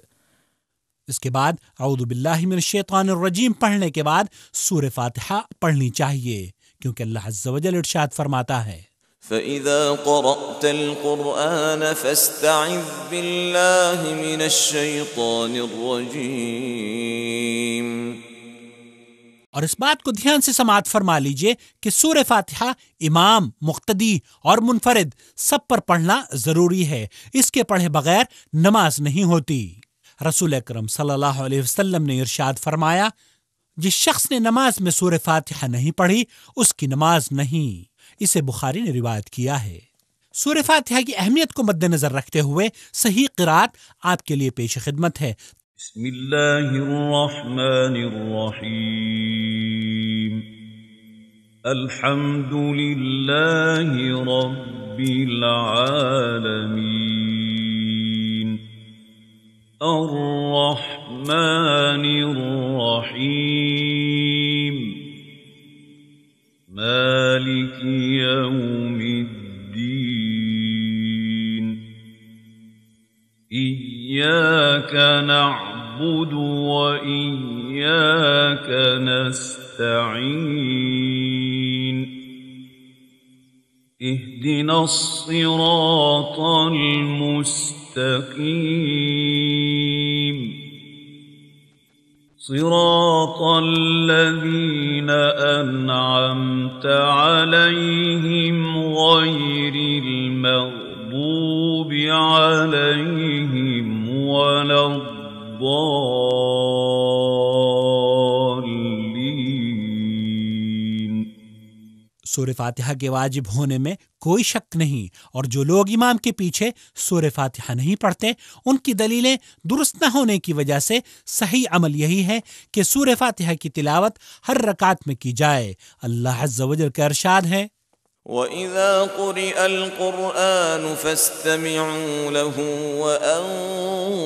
اس کے بعد اعوذ باللہ من الشیطان الرجیم پڑھنے کے بعد سورہ فاتحہ پڑھنی چاہیے، کیونکہ اللہ عز و جل ارشاد فرماتا ہے، فَإِذَا قَرَأْتَ الْقُرْآنَ فَاسْتَعِذْ بِاللَّهِ مِنَ الشَّيْطَانِ الرَّجِيمِ۔ اور اس بات کو دھیان سے سماعت فرما لیجئے کہ سورہ فاتحہ امام، مقتدی اور منفرد سب پر پڑھنا ضروری ہے، اس کے پڑھے بغیر نماز نہیں ہوتی۔ رسول اکرم صلی اللہ علیہ وسلم نے ارشاد فرمایا، جس شخص نے نماز میں سورہ فاتحہ نہیں پڑھی اس کی نماز نہیں۔ اسے بخاری نے روایت کیا ہے۔ سورہ فاتحہ کی اہمیت کو مد نظر رکھتے ہوئے صحیح قرات آپ کے لیے پیش خدمت ہے۔ بسم اللہ الرحمن الرحیم، الحمد للہ رب العالمین، الرحمن الرحیم، مالک یوم الدین، إياك نعبد وإياك نستعين، اهدنا الصراط المستقيم، صراط الذين أنعمت عليهم غير المغضوب عليهم ولا الضالين۔ سورہ فاتحہ کے واجب ہونے میں کوئی شک نہیں، اور جو لوگ امام کے پیچھے سورہ فاتحہ نہیں پڑھتے ان کی دلیلیں درست نہ ہونے کی وجہ سے صحیح عمل یہی ہے کہ سورہ فاتحہ کی تلاوت ہر رکعت میں کی جائے۔ اللہ عز و جل کا ارشاد ہے، وَإِذَا قُرِئَ الْقُرْآنُ فَاسْتَمِعُوا لَهُ وَأَنصِتُوا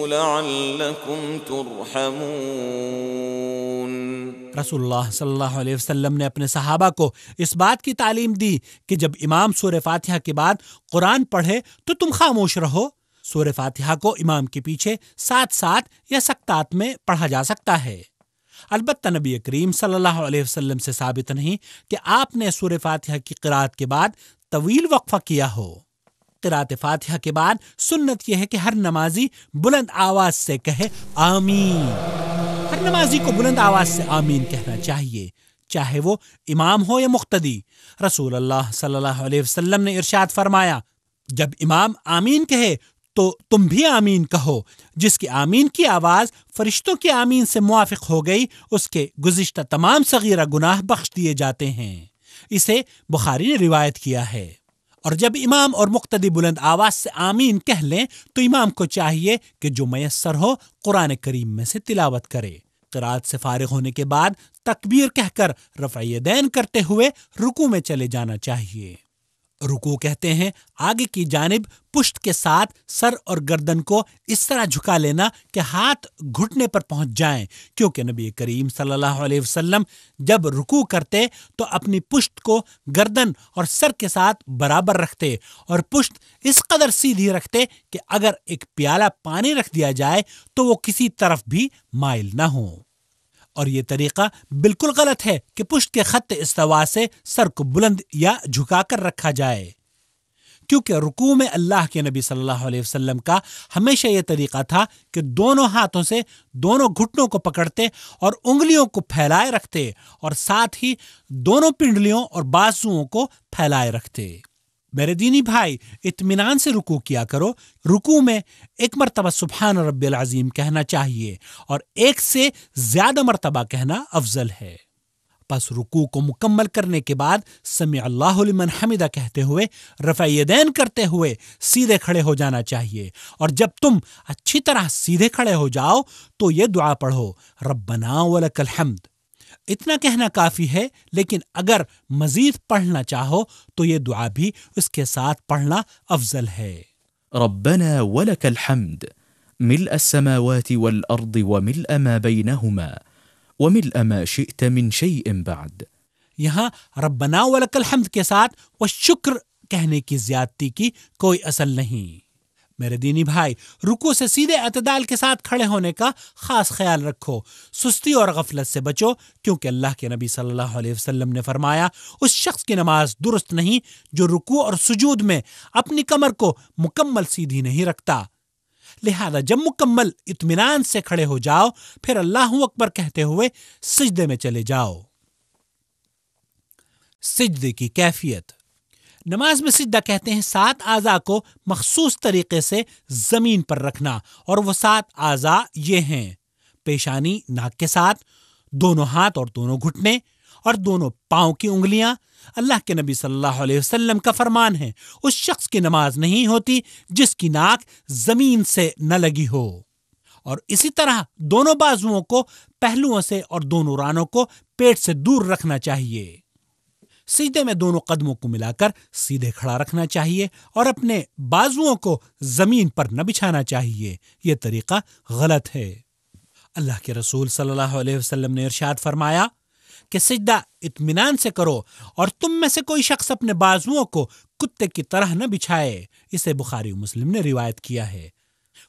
لَعَلَّكُمْ تُرْحَمُونَ۔ رسول اللہ صلی اللہ علیہ وسلم نے اپنے صحابہ کو اس بات کی تعلیم دی کہ جب امام سورہ فاتحہ کے بعد قرآن پڑھے تو تم خاموش رہو۔ سورہ فاتحہ کو امام کے پیچھے ساتھ ساتھ یا سکتات میں پڑھا جا سکتا ہے، البتہ نبی کریم صلی اللہ علیہ وسلم سے ثابت نہیں کہ آپ نے سورہ فاتحہ کی قرات کے بعد طویل وقفہ کیا ہو۔ قرات فاتحہ کے بعد سنت یہ ہے کہ ہر نمازی بلند آواز سے کہے آمین۔ ہر نمازی کو بلند آواز سے آمین کہنا چاہیے، چاہے وہ امام ہو یا مقتدی۔ رسول اللہ صلی اللہ علیہ وسلم نے ارشاد فرمایا، جب امام آمین کہے تو تم بھی آمین کہو۔ جس کی آمین کی آواز فرشتوں کی آمین سے موافق ہو گئی اس کے گزشتہ تمام صغیرہ گناہ بخش دیے جاتے ہیں۔ اسے بخاری نے روایت کیا ہے۔ اور جب امام اور مقتدی بلند آواز سے آمین کہہ لیں تو امام کو چاہیے کہ جو میسر ہو قرآن کریم میں سے تلاوت کرے۔ قرات سے فارغ ہونے کے بعد تکبیر کہہ کر رفع یدین کرتے ہوئے رکوع میں چلے جانا چاہیے۔ رکوع کہتے ہیں آگے کی جانب پشت کے ساتھ سر اور گردن کو اس طرح جھکا لینا کہ ہاتھ گھٹنے پر پہنچ جائیں، کیونکہ نبی کریم صلی اللہ علیہ وسلم جب رکوع کرتے تو اپنی پشت کو گردن اور سر کے ساتھ برابر رکھتے اور پشت اس قدر سیدھی رکھتے کہ اگر ایک پیالہ پانی رکھ دیا جائے تو وہ کسی طرف بھی مائل نہ ہو۔ اور یہ طریقہ بالکل غلط ہے کہ پشت کے خط استوا سے سر کو بلند یا جھکا کر رکھا جائے، کیونکہ رکوع میں اللہ کے نبی صلی اللہ علیہ وسلم کا ہمیشہ یہ طریقہ تھا کہ دونوں ہاتھوں سے دونوں گھٹنوں کو پکڑتے اور انگلیوں کو پھیلائے رکھتے اور ساتھ ہی دونوں پنڈلیوں اور بازوؤں کو پھیلائے رکھتے۔ میرے دینی بھائی، اطمینان سے رکوع کیا کرو۔ رکوع میں ایک مرتبہ سبحان رب العظیم کہنا چاہیے اور ایک سے زیادہ مرتبہ کہنا افضل ہے۔ پس رکوع کو مکمل کرنے کے بعد سمع اللہ لمن حمدہ کہتے ہوئے رفع یدین کرتے ہوئے سیدھے کھڑے ہو جانا چاہیے، اور جب تم اچھی طرح سیدھے کھڑے ہو جاؤ تو یہ دعا پڑھو، ربنا ولک الحمد۔ اتنا کہنا کافی ہے، لیکن اگر مزید پڑھنا چاہو تو یہ دعا بھی اس کے ساتھ پڑھنا افضل ہے۔ ربنا ولك الحمد ملء السماوات والأرض وملء ما بينهما وملء ما شئت من شيء بعد۔ یہاں ربنا ولک الحمد کے ساتھ والشکر کہنے کی زیادتی کی کوئی اصل نہیں۔ میرے دینی بھائی، رکوع سے سیدھے اعتدال کے ساتھ کھڑے ہونے کا خاص خیال رکھو، سستی اور غفلت سے بچو، کیونکہ اللہ کے نبی صلی اللہ علیہ وسلم نے فرمایا اس شخص کی نماز درست نہیں جو رکوع اور سجود میں اپنی کمر کو مکمل سیدھی نہیں رکھتا۔ لہذا جب مکمل اطمینان سے کھڑے ہو جاؤ پھر اللہ اکبر کہتے ہوئے سجدے میں چلے جاؤ۔ سجدے کی کیفیت۔ نماز میں سجدہ کہتے ہیں 7 اعضاء کو مخصوص طریقے سے زمین پر رکھنا، اور وہ 7 اعضاء یہ ہیں: پیشانی ناک کے ساتھ، دونوں ہاتھ اور دونوں گھٹنے، اور دونوں پاؤں کی انگلیاں۔ اللہ کے نبی صلی اللہ علیہ وسلم کا فرمان ہے، اس شخص کی نماز نہیں ہوتی جس کی ناک زمین سے نہ لگی ہو۔ اور اسی طرح دونوں بازوؤں کو پہلوؤں سے اور دونوں رانوں کو پیٹ سے دور رکھنا چاہیے۔ سجدے میں دونوں قدموں کو ملا کر سیدھے کھڑا رکھنا چاہیے اور اپنے بازوؤں کو زمین پر نہ بچھانا چاہیے۔ یہ طریقہ غلط ہے۔ اللہ کے رسول صلی اللہ علیہ وسلم نے ارشاد فرمایا کہ سجدہ اطمینان سے کرو، اور تم میں سے کوئی شخص اپنے بازوؤں کو کتے کی طرح نہ بچھائے۔ اسے بخاری و مسلم نے روایت کیا ہے۔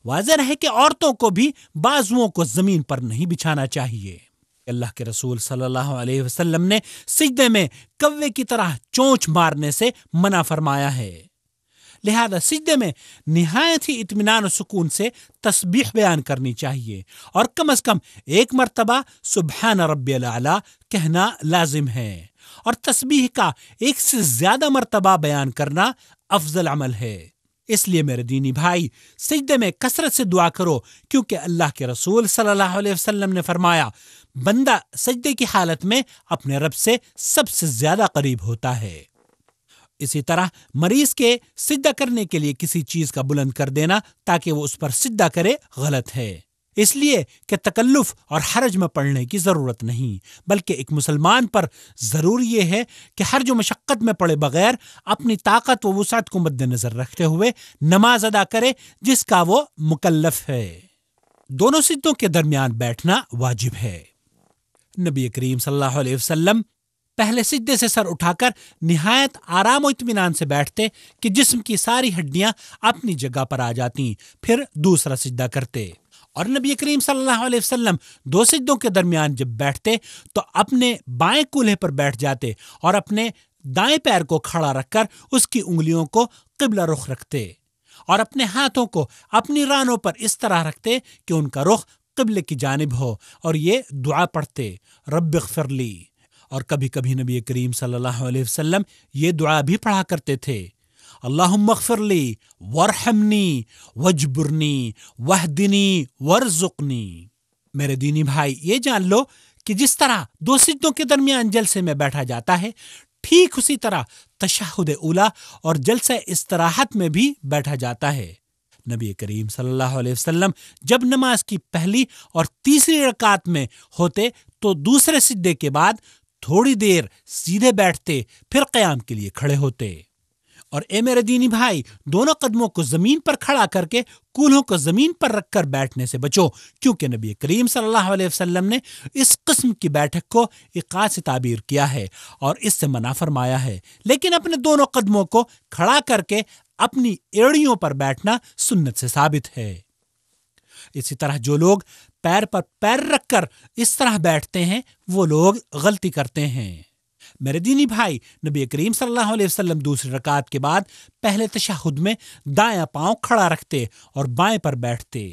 واضح رہے کہ عورتوں کو بھی بازوؤں کو زمین پر نہیں بچھانا چاہیے۔ اللہ کے رسول صلی اللہ علیہ وسلم نے سجدے میں کوے کی طرح چونچ مارنے سے منع فرمایا ہے۔ لہذا سجدے میں نہایت ہی اطمینان و سکون سے تسبیح بیان کرنی چاہیے، اور کم از کم 1 مرتبہ سبحان ربی الاعلیٰ کہنا لازم ہے، اور تسبیح کا 1 سے زیادہ مرتبہ بیان کرنا افضل عمل ہے۔ اس لیے میرے دینی بھائی، سجدے میں کثرت سے دعا کرو، کیونکہ اللہ کے رسول صلی اللہ علیہ وسلم نے فرمایا، بندہ سجدے کی حالت میں اپنے رب سے سب سے زیادہ قریب ہوتا ہے۔ اسی طرح مریض کے سجدہ کرنے کے لیے کسی چیز کا بلند کر دینا تاکہ وہ اس پر سجدہ کرے غلط ہے، اس لیے کہ تکلف اور حرج میں پڑنے کی ضرورت نہیں، بلکہ ایک مسلمان پر ضروری یہ ہے کہ حرج و مشقت میں پڑے بغیر اپنی طاقت و وسعت کو مد نظر رکھتے ہوئے نماز ادا کرے جس کا وہ مکلف ہے۔ دونوں سجدوں کے درمیان بیٹھنا واجب ہے۔ نبی کریم صلی اللہ علیہ وسلم پہلے سجدے سے سر اٹھا کر نہایت آرام و اطمینان سے بیٹھتے کہ جسم کی ساری ہڈیاں اپنی جگہ پر آ جاتی، پھر دوسرا سجدہ کرتے۔ اور نبی کریم صلی اللہ علیہ وسلم 2 سجدوں کے درمیان جب بیٹھتے تو اپنے بائیں کولہے پر بیٹھ جاتے اور اپنے دائیں پیر کو کھڑا رکھ کر اس کی انگلیوں کو قبلہ رخ رکھتے، اور اپنے ہاتھوں کو اپنی رانوں پر اس طرح رکھتے کہ ان کا رخ قبلے کی جانب ہو، اور یہ دعا پڑھتے، رب اغفر لی۔ اور کبھی کبھی نبی کریم صلی اللہ علیہ وسلم یہ دعا بھی پڑھا کرتے تھے، اللہم اغفر لی وارحمنی واجبرنی واہدنی وارزقنی۔ میرے دینی بھائی، یہ جان لو کہ جس طرح 2 سجدوں کے درمیان جلسے میں بیٹھا جاتا ہے، ٹھیک اسی طرح تشہد اولیٰ اور جلسہ استراحت میں بھی بیٹھا جاتا ہے۔ نبی کریم صلی اللہ علیہ وسلم جب نماز کی پہلی اور تیسری رکعت میں ہوتے تو دوسرے سجدے کے بعد تھوڑی دیر سیدھے بیٹھتے، پھر قیام کے لیے کھڑے ہوتے۔ اور اے میرے دینی بھائی، دونوں قدموں کو زمین پر کھڑا کر کے کولہوں کو زمین پر رکھ کر بیٹھنے سے بچو، کیونکہ نبی کریم صلی اللہ علیہ وسلم نے اس قسم کی بیٹھک کو ایقاع سے تعبیر کیا ہے اور اس سے منع فرمایا ہے۔ لیکن اپنے دونوں قدموں کو کھڑا کر کے اپنی ایڑیوں پر بیٹھنا سنت سے ثابت ہے۔ اسی طرح جو لوگ پیر پر پیر رکھ کر اس طرح بیٹھتے ہیں وہ لوگ غلطی کرتے ہیں۔ میرے دینی بھائی، نبی کریم صلی اللہ علیہ وسلم دوسری رکعت کے بعد پہلے تشہد میں دایاں پاؤں کھڑا رکھتے اور بائیں پر بیٹھتے۔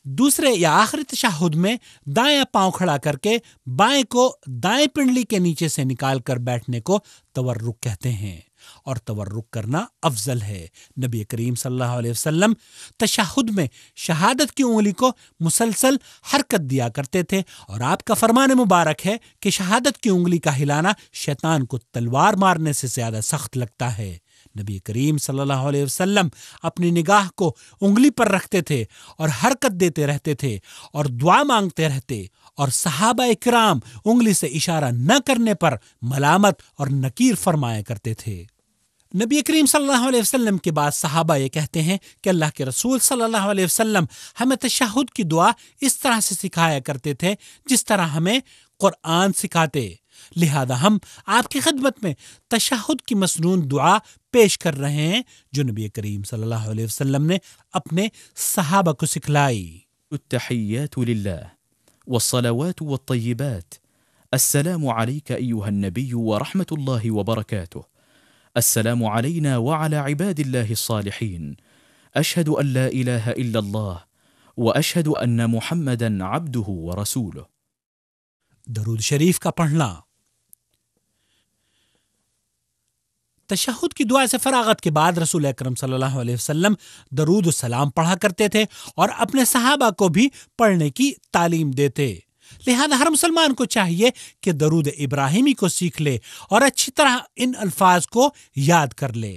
دوسرے یا آخری تشہد میں دایاں پاؤں کھڑا کر کے بائیں کو دائیں پنڈلی کے نیچے سے نکال کر بیٹھنے کو تورک کہتے ہیں، اور تورک کرنا افضل ہے۔ نبی کریم صلی اللہ علیہ وسلم تشہد میں شہادت کی انگلی کو مسلسل حرکت دیا کرتے تھے، اور آپ کا فرمان مبارک ہے کہ شہادت کی انگلی کا ہلانا شیطان کو تلوار مارنے سے زیادہ سخت لگتا ہے۔ نبی کریم صلی اللہ علیہ وسلم اپنی نگاہ کو انگلی پر رکھتے تھے اور حرکت دیتے رہتے تھے اور دعا مانگتے رہتے، اور صحابہ اکرام انگلی سے اشارہ نہ کرنے پر ملامت اور نکیر فرمایا کرتے تھے۔ نبی کریم صلی اللہ علیہ وسلم کے بعد صحابہ یہ کہتے ہیں کہ اللہ کے رسول صلی اللہ علیہ وسلم ہمیں تشہد کی دعا اس طرح سے سکھایا کرتے تھے جس طرح ہمیں قرآن سکھاتے، لہذا ہم آپ کی خدمت میں تشہد کی مسنون دعا پیش کر رہے ہیں جو نبی کریم صلی اللہ علیہ وسلم نے اپنے صحابہ کو سکھلائی۔ التحيات لله والصلوات والطيبات، السلام عليك أيها النبي ورحمة الله وبركاته، السلام علينا وعلى عباد الله الصالحين، أشهد أن لا إله إلا الله وأشهد أن محمدا عبده ورسوله۔ درود شریف کا پڑھنا۔ تشہد کی دعا سے فراغت کے بعد رسول اکرم صلی اللہ علیہ وسلم درود و سلام پڑھا کرتے تھے اور اپنے صحابہ کو بھی پڑھنے کی تعلیم دیتے۔ لہذا ہر مسلمان کو چاہیے کہ درود ابراہیمی کو سیکھ لے اور اچھی طرح ان الفاظ کو یاد کر لے۔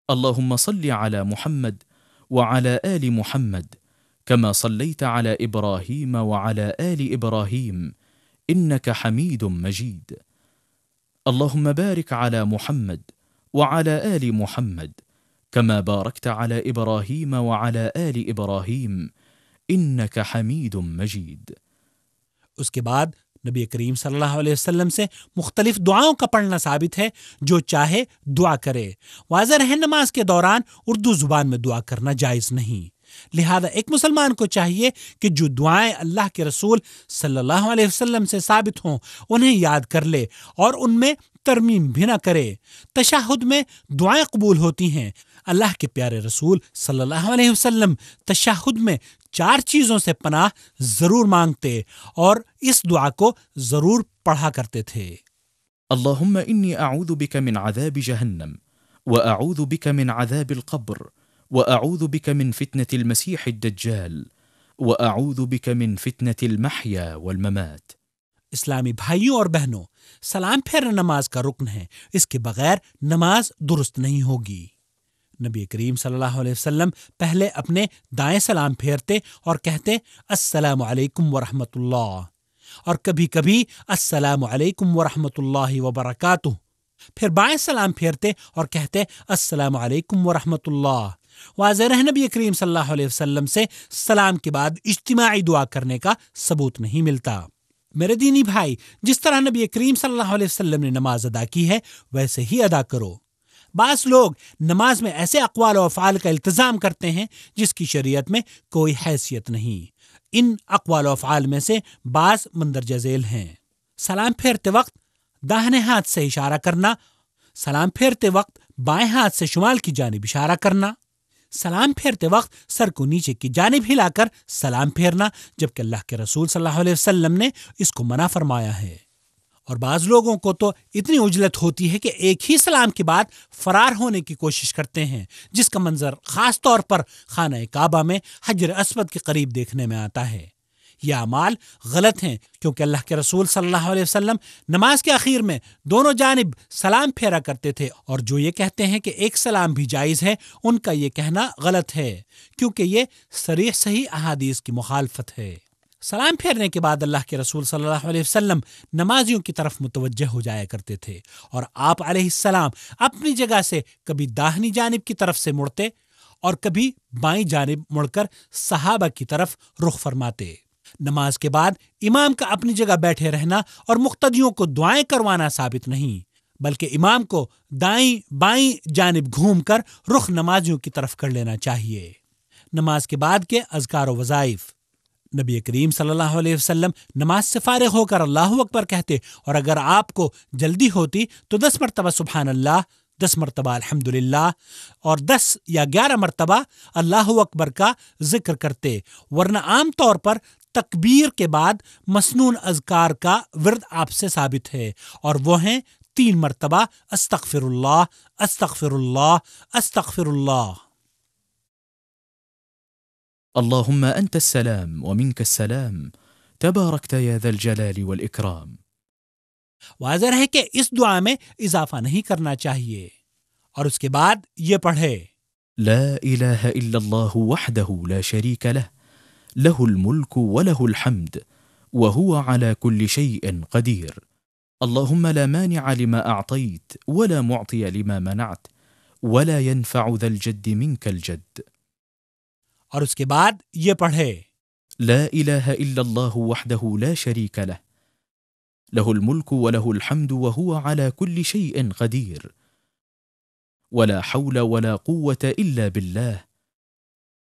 اللهم صل على محمد وعلى آل محمد كما صليت على إبراهيم وعلى آل إبراهيم إنك حميد مجيد. اللهم بارك على محمد وعلى آل محمد كما باركت على إبراهيم وعلى آل إبراهيم إنك حميد مجيد. اس کے بعد نبی کریم صلی اللہ علیہ وسلم سے مختلف دعاؤں کا پڑھنا ثابت ہے، جو چاہے دعا کرے۔ واضح رہے نماز کے دوران اردو زبان میں دعا کرنا جائز نہیں، لہذا ایک مسلمان کو چاہیے کہ جو دعائیں اللہ کے رسول صلی اللہ علیہ وسلم سے ثابت ہوں انہیں یاد کر لے اور ان میں ترمیم بھی نہ کرے۔ تشہد میں دعائیں قبول ہوتی ہیں۔ اللہ کے پیارے رسول صلی اللہ علیہ وسلم تشہد میں 4 چیزوں سے پناہ ضرور مانگتے اور اس دعا کو ضرور پڑھا کرتے تھے۔ اللهم إني أعوذ بك من عذاب جهنم وأعوذ بك من عذاب القبر وأعوذ بك من فتنة المسيح الدجال وأعوذ بك من فتنة المحيا والممات۔ اسلامی بھائیوں اور بہنوں، سلام پھیرنا نماز کا رکن ہے، اس کے بغیر نماز درست نہیں ہوگی۔ نبی کریم صلی اللہ علیہ وسلم پہلے اپنے دائیں سلام پھیرتے اور کہتے السلام علیکم ورحمۃ اللہ، اور کبھی کبھی السلام علیکم ورحمۃ اللہ وبرکاتہ، پھر بائیں سلام پھیرتے اور کہتے السلام علیکم ورحمۃ اللہ۔ واضح رہے نبی کریم صلی اللہ علیہ وسلم سے سلام کے بعد اجتماعی دعا کرنے کا ثبوت نہیں ملتا۔ میرے دینی بھائی، جس طرح نبی کریم صلی اللہ علیہ وسلم نے نماز ادا کی ہے ویسے ہی ادا کرو۔ بعض لوگ نماز میں ایسے اقوال و افعال کا التزام کرتے ہیں جس کی شریعت میں کوئی حیثیت نہیں۔ ان اقوال و افعال میں سے بعض مندرجہ ذیل ہیں: سلام پھیرتے وقت داہنے ہاتھ سے اشارہ کرنا، سلام پھیرتے وقت بائیں ہاتھ سے شمال کی جانب اشارہ کرنا، سلام پھیرتے وقت سر کو نیچے کی جانب ہلا کر سلام پھیرنا، جبکہ اللہ کے رسول صلی اللہ علیہ وسلم نے اس کو منع فرمایا ہے۔ اور بعض لوگوں کو تو اتنی عجلت ہوتی ہے کہ ایک ہی سلام کے بعد فرار ہونے کی کوشش کرتے ہیں، جس کا منظر خاص طور پر خانہ کعبہ میں حجر اسود کے قریب دیکھنے میں آتا ہے۔ یہ اعمال غلط ہیں، کیونکہ اللہ کے رسول صلی اللہ علیہ وسلم نماز کے اخیر میں دونوں جانب سلام پھیرا کرتے تھے، اور جو یہ کہتے ہیں کہ ایک سلام بھی جائز ہے، ان کا یہ کہنا غلط ہے، کیونکہ یہ صریح صحیح احادیث کی مخالفت ہے۔ سلام پھیرنے کے بعد اللہ کے رسول صلی اللہ علیہ وسلم نمازیوں کی طرف متوجہ ہو جایا کرتے تھے، اور آپ علیہ السلام اپنی جگہ سے کبھی داہنی جانب کی طرف سے مڑتے اور کبھی بائیں جانب مڑ کر صحابہ کی طرف رخ فرماتے۔ نماز کے بعد امام کا اپنی جگہ بیٹھے رہنا اور مقتدیوں کو دعائیں کروانا ثابت نہیں، بلکہ امام کو دائیں بائیں جانب گھوم کر رخ نمازیوں کی طرف کر لینا چاہیے۔ نماز کے بعد کے اذکار و وظائف: نبی کریم صلی اللہ علیہ وسلم نماز سے فارغ ہو کر اللہ اکبر کہتے، اور اگر آپ کو جلدی ہوتی تو 10 مرتبہ سبحان اللہ، 10 مرتبہ الحمدللہ اور 10 یا 11 مرتبہ اللہ اکبر کا ذکر کرتے، ورنہ عام طور پر تکبیر کے بعد مسنون اذکار کا ورد آپ سے ثابت ہے، اور وہ ہیں 3 مرتبہ استغفر اللہ، استغفر اللہ، استغفر اللہ۔ اللهم أنت السلام ومنك السلام تباركت يا ذا الجلال والإكرام۔ واضح ہے کہ اس دعا میں اضافہ نہیں کرنا چاہیے، اور اس کے بعد یہ پڑھے لا إله إلا الله وحده لا شريك له له الملك وله الحمد وهو على كل شيء قدير اللهم لا مانع لما أعطيت ولا معطي لما منعت ولا ينفع ذا الجد منك الجد۔ اور اس کے بعد یہ پڑھے لا إله إلا الله وحده لا شريك له له الملك وله الحمد وهو على كل شيء قدير ولا حول ولا قوة إلا بالله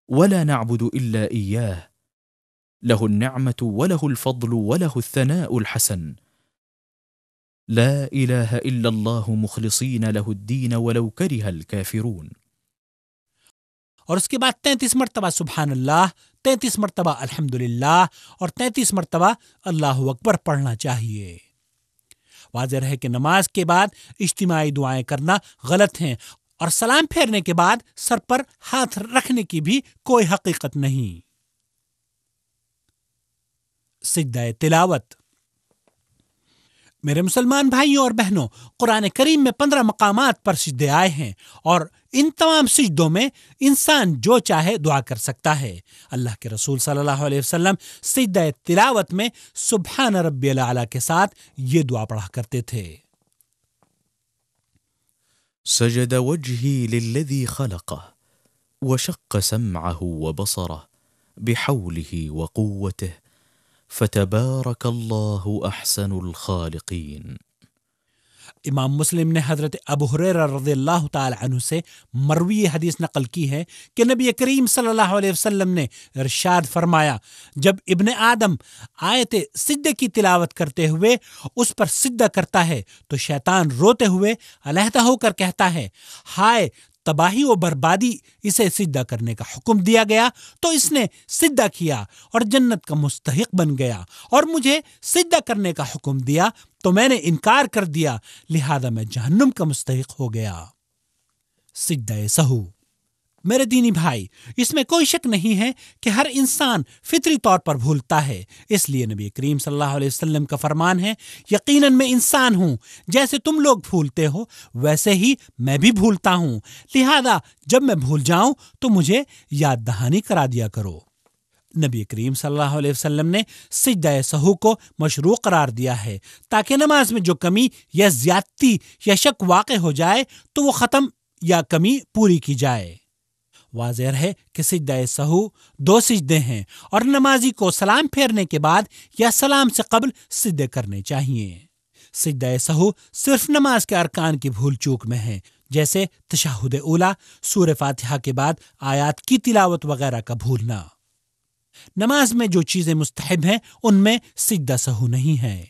ولا نعبد إلا إياه له النعمة وله الفضل وله الثناء الحسن لا إله إلا الله مخلصين له الدين ولو كره الكافرون۔ اور اس کے بعد 33 مرتبہ سبحان اللہ، 33 مرتبہ الحمدللہ اور 33 مرتبہ اللہ اکبر پڑھنا چاہیے۔ واضح ہے کہ نماز کے بعد اجتماعی دعائیں کرنا غلط ہیں، اور سلام پھیرنے کے بعد سر پر ہاتھ رکھنے کی بھی کوئی حقیقت نہیں۔ سجدہ تلاوت۔ میرے مسلمان بھائیوں اور بہنوں، قرآن کریم میں 15 مقامات پر سجدے آئے ہیں، اور ان تمام سجدوں میں انسان جو چاہے دعا کر سکتا ہے۔ اللہ کے رسول صلی اللہ علیہ وسلم سجدہ تلاوت میں سبحان ربی الاعلی کے ساتھ یہ دعا پڑھا کرتے تھے۔ سجد وجهي للذي خلقه وشق سمعه وبصره بحوله وقوته فتبارك الله أحسن الخالقين۔ امام مسلم نے حضرت ابو ہریرہ رضی اللہ تعالی عنہ سے مروی حدیث نقل کی ہے کہ نبی کریم صلی اللہ علیہ وسلم نے ارشاد فرمایا، جب ابن آدم آیت سجدے کی تلاوت کرتے ہوئے اس پر سجدہ کرتا ہے تو شیطان روتے ہوئے علیحدہ ہو کر کہتا ہے، ہائے تباہی و بربادی، اسے سجدہ کرنے کا حکم دیا گیا تو اس نے سجدہ کیا اور جنت کا مستحق بن گیا، اور مجھے سجدہ کرنے کا حکم دیا تو میں نے انکار کر دیا، لہذا میں جہنم کا مستحق ہو گیا۔ سجدہ سہو۔ میرے دینی بھائی، اس میں کوئی شک نہیں ہے کہ ہر انسان فطری طور پر بھولتا ہے، اس لیے نبی کریم صلی اللہ علیہ وسلم کا فرمان ہے، یقیناً میں انسان ہوں، جیسے تم لوگ بھولتے ہو ویسے ہی میں بھی بھولتا ہوں، لہذا جب میں بھول جاؤں تو مجھے یاد دہانی کرا دیا کرو۔ نبی کریم صلی اللہ علیہ وسلم نے سجدہ سہو کو مشروع قرار دیا ہے تاکہ نماز میں جو کمی یا زیادتی یا شک واقع ہو جائے تو وہ ختم یا کمی پوری کی جائے۔ واضح ہے کہ سجدہ سہو 2 سجدے ہیں، اور نمازی کو سلام پھیرنے کے بعد یا سلام سے قبل سجدے کرنے چاہیے۔ سجدہ سہو صرف نماز کے ارکان کی بھول چوک میں ہے، جیسے تشہد اولی، سورہ فاتحہ کے بعد آیات کی تلاوت وغیرہ کا بھولنا۔ نماز میں جو چیزیں مستحب ہیں ان میں سجدہ سہو نہیں ہے۔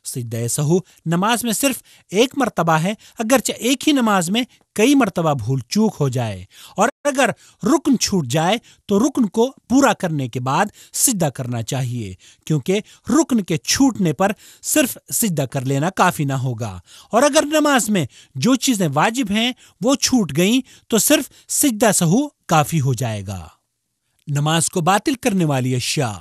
سجدہ سہو نماز میں صرف ایک مرتبہ ہے، اگرچہ ایک ہی نماز میں کئی مرتبہ بھول چوک ہو جائے، اور اگر رکن چھوٹ جائے تو رکن کو پورا کرنے کے بعد سجدہ کرنا چاہیے، کیونکہ رکن کے چھوٹنے پر صرف سجدہ کر لینا کافی نہ ہوگا، اور اگر نماز میں جو چیزیں واجب ہیں وہ چھوٹ گئیں تو صرف سجدہ سہو کافی ہو جائے گا۔ نماز کو باطل کرنے والی اشیاء۔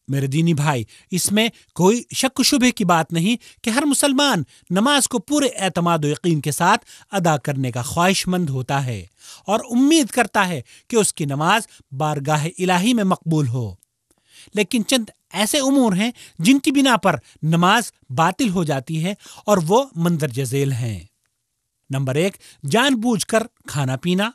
میرے دینی بھائی، اس میں کوئی شک و شبہ کی بات نہیں کہ ہر مسلمان نماز کو پورے اعتماد و یقین کے ساتھ ادا کرنے کا خواہش مند ہوتا ہے اور امید کرتا ہے کہ اس کی نماز بارگاہ الہی میں مقبول ہو، لیکن چند ایسے امور ہیں جن کی بنا پر نماز باطل ہو جاتی ہے، اور وہ مندرجہ ذیل ہیں۔ نمبر 1، جان بوجھ کر کھانا پینا۔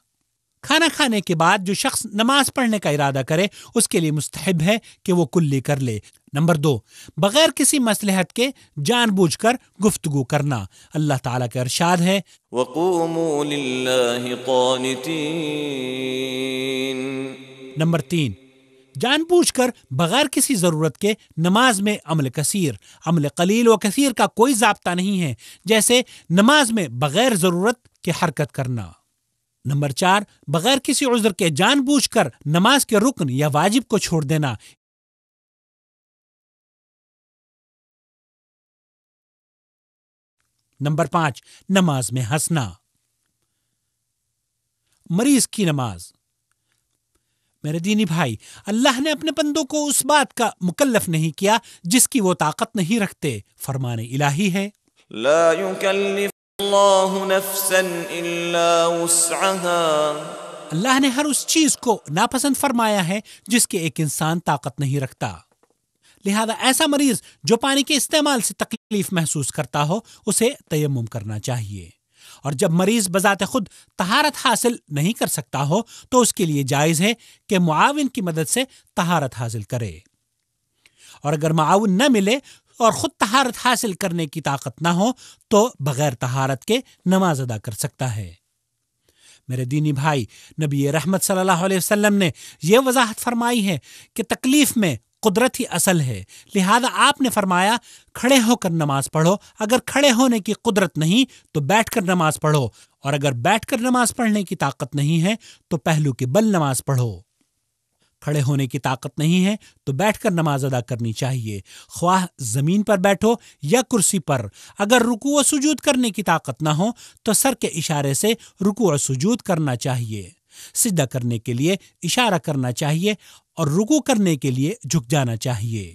کھانا کھانے کے بعد جو شخص نماز پڑھنے کا ارادہ کرے اس کے لیے مستحب ہے کہ وہ کلی کر لے۔ نمبر 2، بغیر کسی مصلحت کے جان بوجھ کر گفتگو کرنا۔ اللہ تعالیٰ کا ارشاد ہے، وَقُومُوا لِلَّهِ قَانِتِينَ۔ نمبر 3، جان بوجھ کر بغیر کسی ضرورت کے نماز میں عمل کثیر، عمل قلیل و کثیر کا کوئی ضابطہ نہیں ہے، جیسے نماز میں بغیر ضرورت کے حرکت کرنا۔ نمبر 4، بغیر کسی عذر کے جان بوجھ کر نماز کے رکن یا واجب کو چھوڑ دینا۔ نمبر 5، نماز میں ہنسنا۔ مریض کی نماز۔ میرے دینی بھائی، اللہ نے اپنے بندوں کو اس بات کا مکلف نہیں کیا جس کی وہ طاقت نہیں رکھتے۔ فرمان الہی ہے، لا يكلف اللہ نفسا الا وسعها۔ اللہ نے ہر اس چیز کو ناپسند فرمایا ہے جس کے ایک انسان طاقت نہیں رکھتا، لہذا ایسا مریض جو پانی کے استعمال سے تکلیف محسوس کرتا ہو اسے تیمم کرنا چاہیے، اور جب مریض بذات خود طہارت حاصل نہیں کر سکتا ہو تو اس کے لیے جائز ہے کہ معاون کی مدد سے طہارت حاصل کرے، اور اگر معاون نہ ملے اور خود طہارت حاصل کرنے کی طاقت نہ ہو تو بغیر طہارت کے نماز ادا کر سکتا ہے۔ میرے دینی بھائی، نبی رحمت صلی اللہ علیہ وسلم نے یہ وضاحت فرمائی ہے کہ تکلیف میں قدرت ہی اصل ہے، لہذا آپ نے فرمایا کھڑے ہو کر نماز پڑھو، اگر کھڑے ہونے کی قدرت نہیں تو بیٹھ کر نماز پڑھو، اور اگر بیٹھ کر نماز پڑھنے کی طاقت نہیں ہے تو پہلو کے بل نماز پڑھو۔ کھڑے ہونے کی طاقت نہیں ہے تو بیٹھ کر نماز ادا کرنی چاہیے، خواہ زمین پر بیٹھو یا کرسی پر۔ اگر رکوع و سجود کرنے کی طاقت نہ ہو تو سر کے اشارے سے رکوع و سجود کرنا چاہیے، سجدہ کرنے کے لیے اشارہ کرنا چاہیے اور رکوع کرنے کے لیے جھک جانا چاہیے۔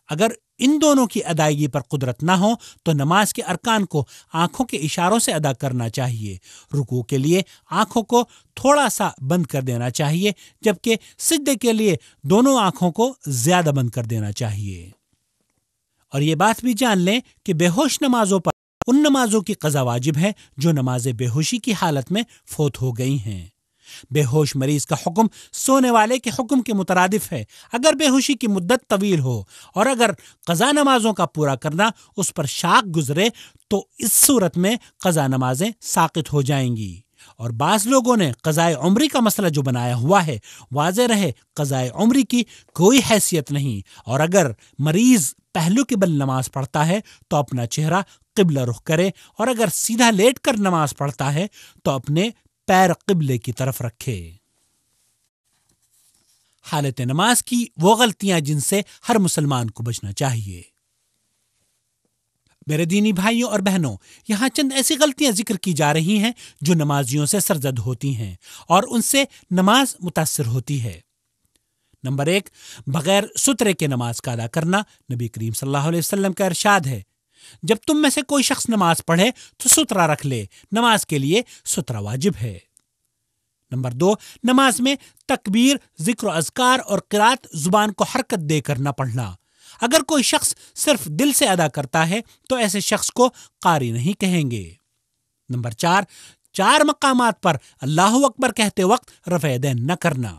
اگر ان دونوں کی ادائیگی پر قدرت نہ ہو تو نماز کے ارکان کو آنکھوں کے اشاروں سے ادا کرنا چاہیے۔ رکوع کے لیے آنکھوں کو تھوڑا سا بند کر دینا چاہیے، جبکہ سجدے کے لیے دونوں آنکھوں کو زیادہ بند کر دینا چاہیے۔ اور یہ بات بھی جان لیں کہ بے ہوش نمازوں پر ان نمازوں کی قضا واجب ہے جو نماز بے ہوشی کی حالت میں فوت ہو گئی ہیں۔ بے ہوش مریض کا حکم سونے والے کے حکم کے مترادف ہے، اگر بے ہوشی کی مدت طویل ہو اور اگر قضا نمازوں کا پورا کرنا اس پر شاق گزرے تو اس صورت میں قضا نمازیں ساقط ہو جائیں گی۔ اور بعض لوگوں نے قضائے عمری کا مسئلہ جو بنایا ہوا ہے، واضح رہے قضائے عمری کی کوئی حیثیت نہیں، اور اگر مریض پہلو کے بل نماز پڑھتا ہے تو اپنا چہرہ قبلہ رخ کرے، اور اگر سیدھا لیٹ کر نماز پڑھتا ہے تو اپنے پیر قبلے کی طرف رکھے۔ حالت نماز کی وہ غلطیاں جن سے ہر مسلمان کو بچنا چاہیے۔ میرے دینی بھائیوں اور بہنوں، یہاں چند ایسی غلطیاں ذکر کی جا رہی ہیں جو نمازیوں سے سرزد ہوتی ہیں اور ان سے نماز متاثر ہوتی ہے۔ نمبر 1، بغیر سترے کے نماز کا ادا کرنا۔ نبی کریم صلی اللہ علیہ وسلم کا ارشاد ہے، جب تم میں سے کوئی شخص نماز پڑھے تو سترہ رکھ لے، نماز کے لیے سترہ واجب ہے۔ نمبر 2، نماز میں تکبیر، ذکر و اذکار اور قرات زبان کو حرکت دے کر نہ پڑھنا۔ اگر کوئی شخص صرف دل سے ادا کرتا ہے تو ایسے شخص کو قاری نہیں کہیں گے۔ نمبر 4، 4 مقامات پر اللہ اکبر کہتے وقت رفع یدین نہ کرنا۔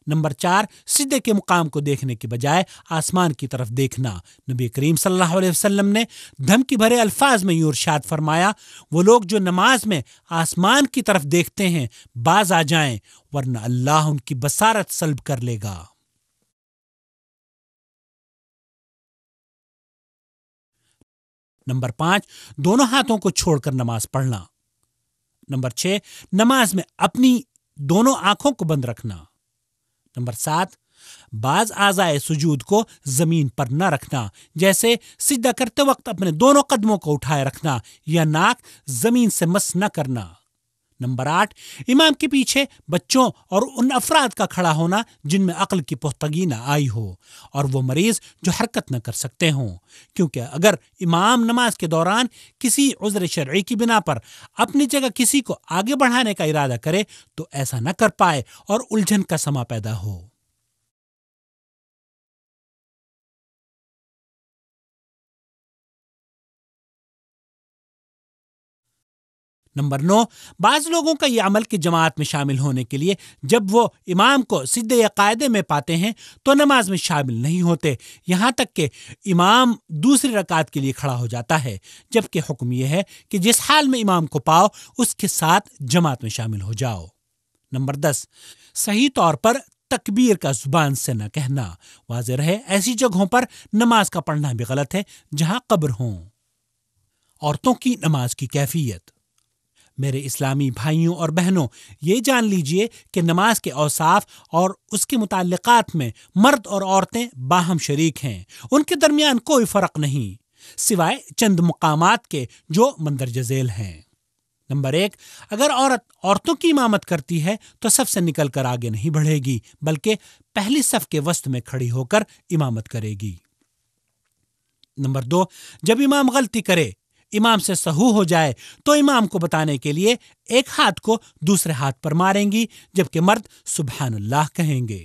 نمبر 4، سجدے کے مقام کو دیکھنے کے بجائے آسمان کی طرف دیکھنا۔ نبی کریم صلی اللہ علیہ وسلم نے دھمکی بھرے الفاظ میں یوں ارشاد فرمایا، وہ لوگ جو نماز میں آسمان کی طرف دیکھتے ہیں باز آ جائیں ورنہ اللہ ان کی بصارت سلب کر لے گا۔ نمبر 5، دونوں ہاتھوں کو چھوڑ کر نماز پڑھنا۔ نمبر 6، نماز میں اپنی دونوں آنکھوں کو بند رکھنا۔ نمبر 7، بعض اعضائے سجود کو زمین پر نہ رکھنا، جیسے سجدہ کرتے وقت اپنے دونوں قدموں کو اٹھائے رکھنا یا ناک زمین سے مس نہ کرنا۔ نمبر 8، امام کے پیچھے بچوں اور ان افراد کا کھڑا ہونا جن میں عقل کی پختگی نہ آئی ہو اور وہ مریض جو حرکت نہ کر سکتے ہوں، کیونکہ اگر امام نماز کے دوران کسی عذر شرعی کی بنا پر اپنی جگہ کسی کو آگے بڑھانے کا ارادہ کرے تو ایسا نہ کر پائے اور الجھن کا سما پیدا ہو۔ نمبر 9، بعض لوگوں کا یہ عمل کہ جماعت میں شامل ہونے کے لیے جب وہ امام کو سجدے یا قاعدے میں پاتے ہیں تو نماز میں شامل نہیں ہوتے، یہاں تک کہ امام دوسری رکعت کے لیے کھڑا ہو جاتا ہے، جبکہ حکم یہ ہے کہ جس حال میں امام کو پاؤ اس کے ساتھ جماعت میں شامل ہو جاؤ۔ نمبر 10، صحیح طور پر تکبیر کا زبان سے نہ کہنا۔ واضح رہے ایسی جگہوں پر نماز کا پڑھنا بھی غلط ہے جہاں قبر ہوں۔ عورتوں کی نماز کی کیفیت۔ میرے اسلامی بھائیوں اور بہنوں، یہ جان لیجئے کہ نماز کے اوصاف اور اس کے متعلقات میں مرد اور عورتیں باہم شریک ہیں، ان کے درمیان کوئی فرق نہیں سوائے چند مقامات کے جو مندرجہ ذیل ہیں۔ نمبر 1، اگر عورتوں کی امامت کرتی ہے تو صف سے نکل کر آگے نہیں بڑھے گی بلکہ پہلی صف کے وسط میں کھڑی ہو کر امامت کرے گی۔ نمبر 2، جب امام غلطی کرے، امام سے سہو ہو جائے تو امام کو بتانے کے لیے ایک ہاتھ کو دوسرے ہاتھ پر ماریں گی جبکہ مرد سبحان اللہ کہیں گے۔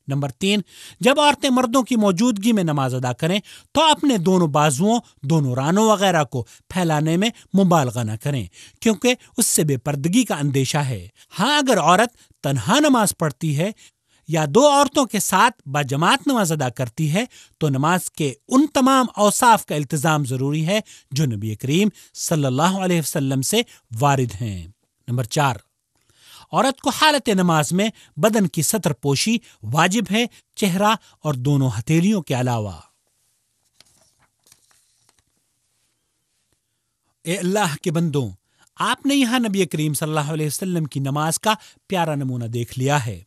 نمبر 3، جب عورتیں مردوں کی موجودگی میں نماز ادا کریں تو اپنے دونوں بازوؤں، دونوں رانوں وغیرہ کو پھیلانے میں مبالغہ نہ کریں کیونکہ اس سے بے پردگی کا اندیشہ ہے۔ ہاں، اگر عورت تنہا نماز پڑھتی ہے یا 2 عورتوں کے ساتھ باجماعت نماز ادا کرتی ہے تو نماز کے ان تمام اوصاف کا التزام ضروری ہے جو نبی کریم صلی اللہ علیہ وسلم سے وارد ہیں۔ نمبر 4، عورت کو حالت نماز میں بدن کی ستر پوشی واجب ہے، چہرہ اور دونوں ہتھیلیوں کے علاوہ۔ اے اللہ کے بندوں، آپ نے یہاں نبی کریم صلی اللہ علیہ وسلم کی نماز کا پیارا نمونہ دیکھ لیا ہے۔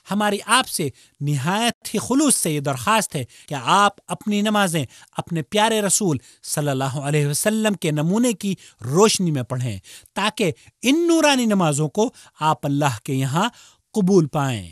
ہماری آپ سے نہایت ہی خلوص سے یہ درخواست ہے کہ آپ اپنی نمازیں اپنے پیارے رسول صلی اللہ علیہ وسلم کے نمونے کی روشنی میں پڑھیں، تاکہ ان نورانی نمازوں کو آپ اللہ کے یہاں قبول پائیں۔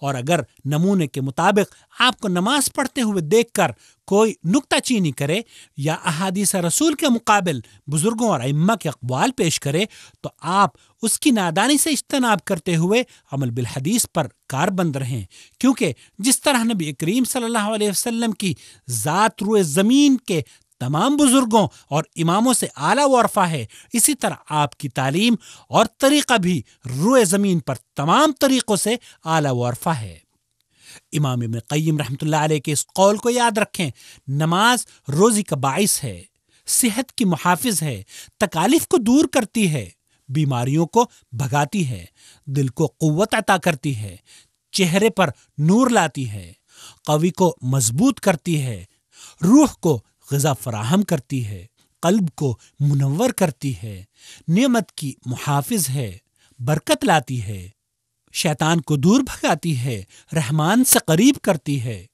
اور اگر نمونے کے مطابق آپ کو نماز پڑھتے ہوئے دیکھ کر کوئی نکتہ چینی کرے یا احادیث رسول کے مقابل بزرگوں اور ائمہ کے اقوال پیش کرے تو آپ اس کی نادانی سے اجتناب کرتے ہوئے عمل بالحدیث پر کاربند رہیں، کیونکہ جس طرح نبی کریم صلی اللہ علیہ وسلم کی ذات روئے زمین کے تمام بزرگوں اور اماموں سے اعلیٰ و ارفع ہے، اسی طرح آپ کی تعلیم اور طریقہ بھی روئے زمین پر تمام طریقوں سے اعلیٰ و ارفع ہے۔ امام ابن قیم رحمۃ اللہ علیہ کے اس قول کو یاد رکھیں، نماز روزی کا باعث ہے، صحت کی محافظ ہے، تکالیف کو دور کرتی ہے، بیماریوں کو بھگاتی ہے، دل کو قوت عطا کرتی ہے، چہرے پر نور لاتی ہے، قوی کو مضبوط کرتی ہے، روح کو غذا فراہم کرتی ہے، قلب کو منور کرتی ہے، نعمت کی محافظ ہے، برکت لاتی ہے، شیطان کو دور بھگاتی ہے، رحمان سے قریب کرتی ہے۔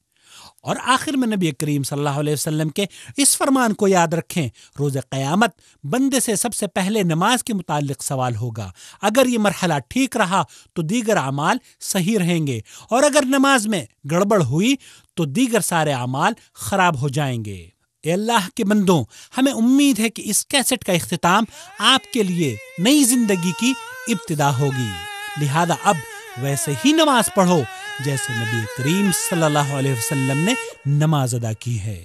اور آخر میں نبی کریم صلی اللہ علیہ وسلم کے اس فرمان کو یاد رکھیں، روز قیامت بندے سے سب سے پہلے نماز کے متعلق سوال ہوگا۔ اگر یہ مرحلہ ٹھیک رہا تو دیگر اعمال صحیح رہیں گے، اور اگر نماز میں گڑبڑ ہوئی تو دیگر سارے اعمال خراب ہو جائیں گے۔ اے اللہ کے بندوں، ہمیں امید ہے کہ اس کیسٹ کا اختتام آپ کے لیے نئی زندگی کی ابتدا ہوگی، لہذا اب ویسے ہی نماز پڑھو جیسے نبی کریم صلی اللہ علیہ وسلم نے نماز ادا کی ہے۔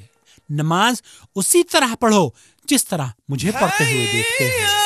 نماز اسی طرح پڑھو جس طرح مجھے پڑھتے ہوئے دیکھتے ہیں۔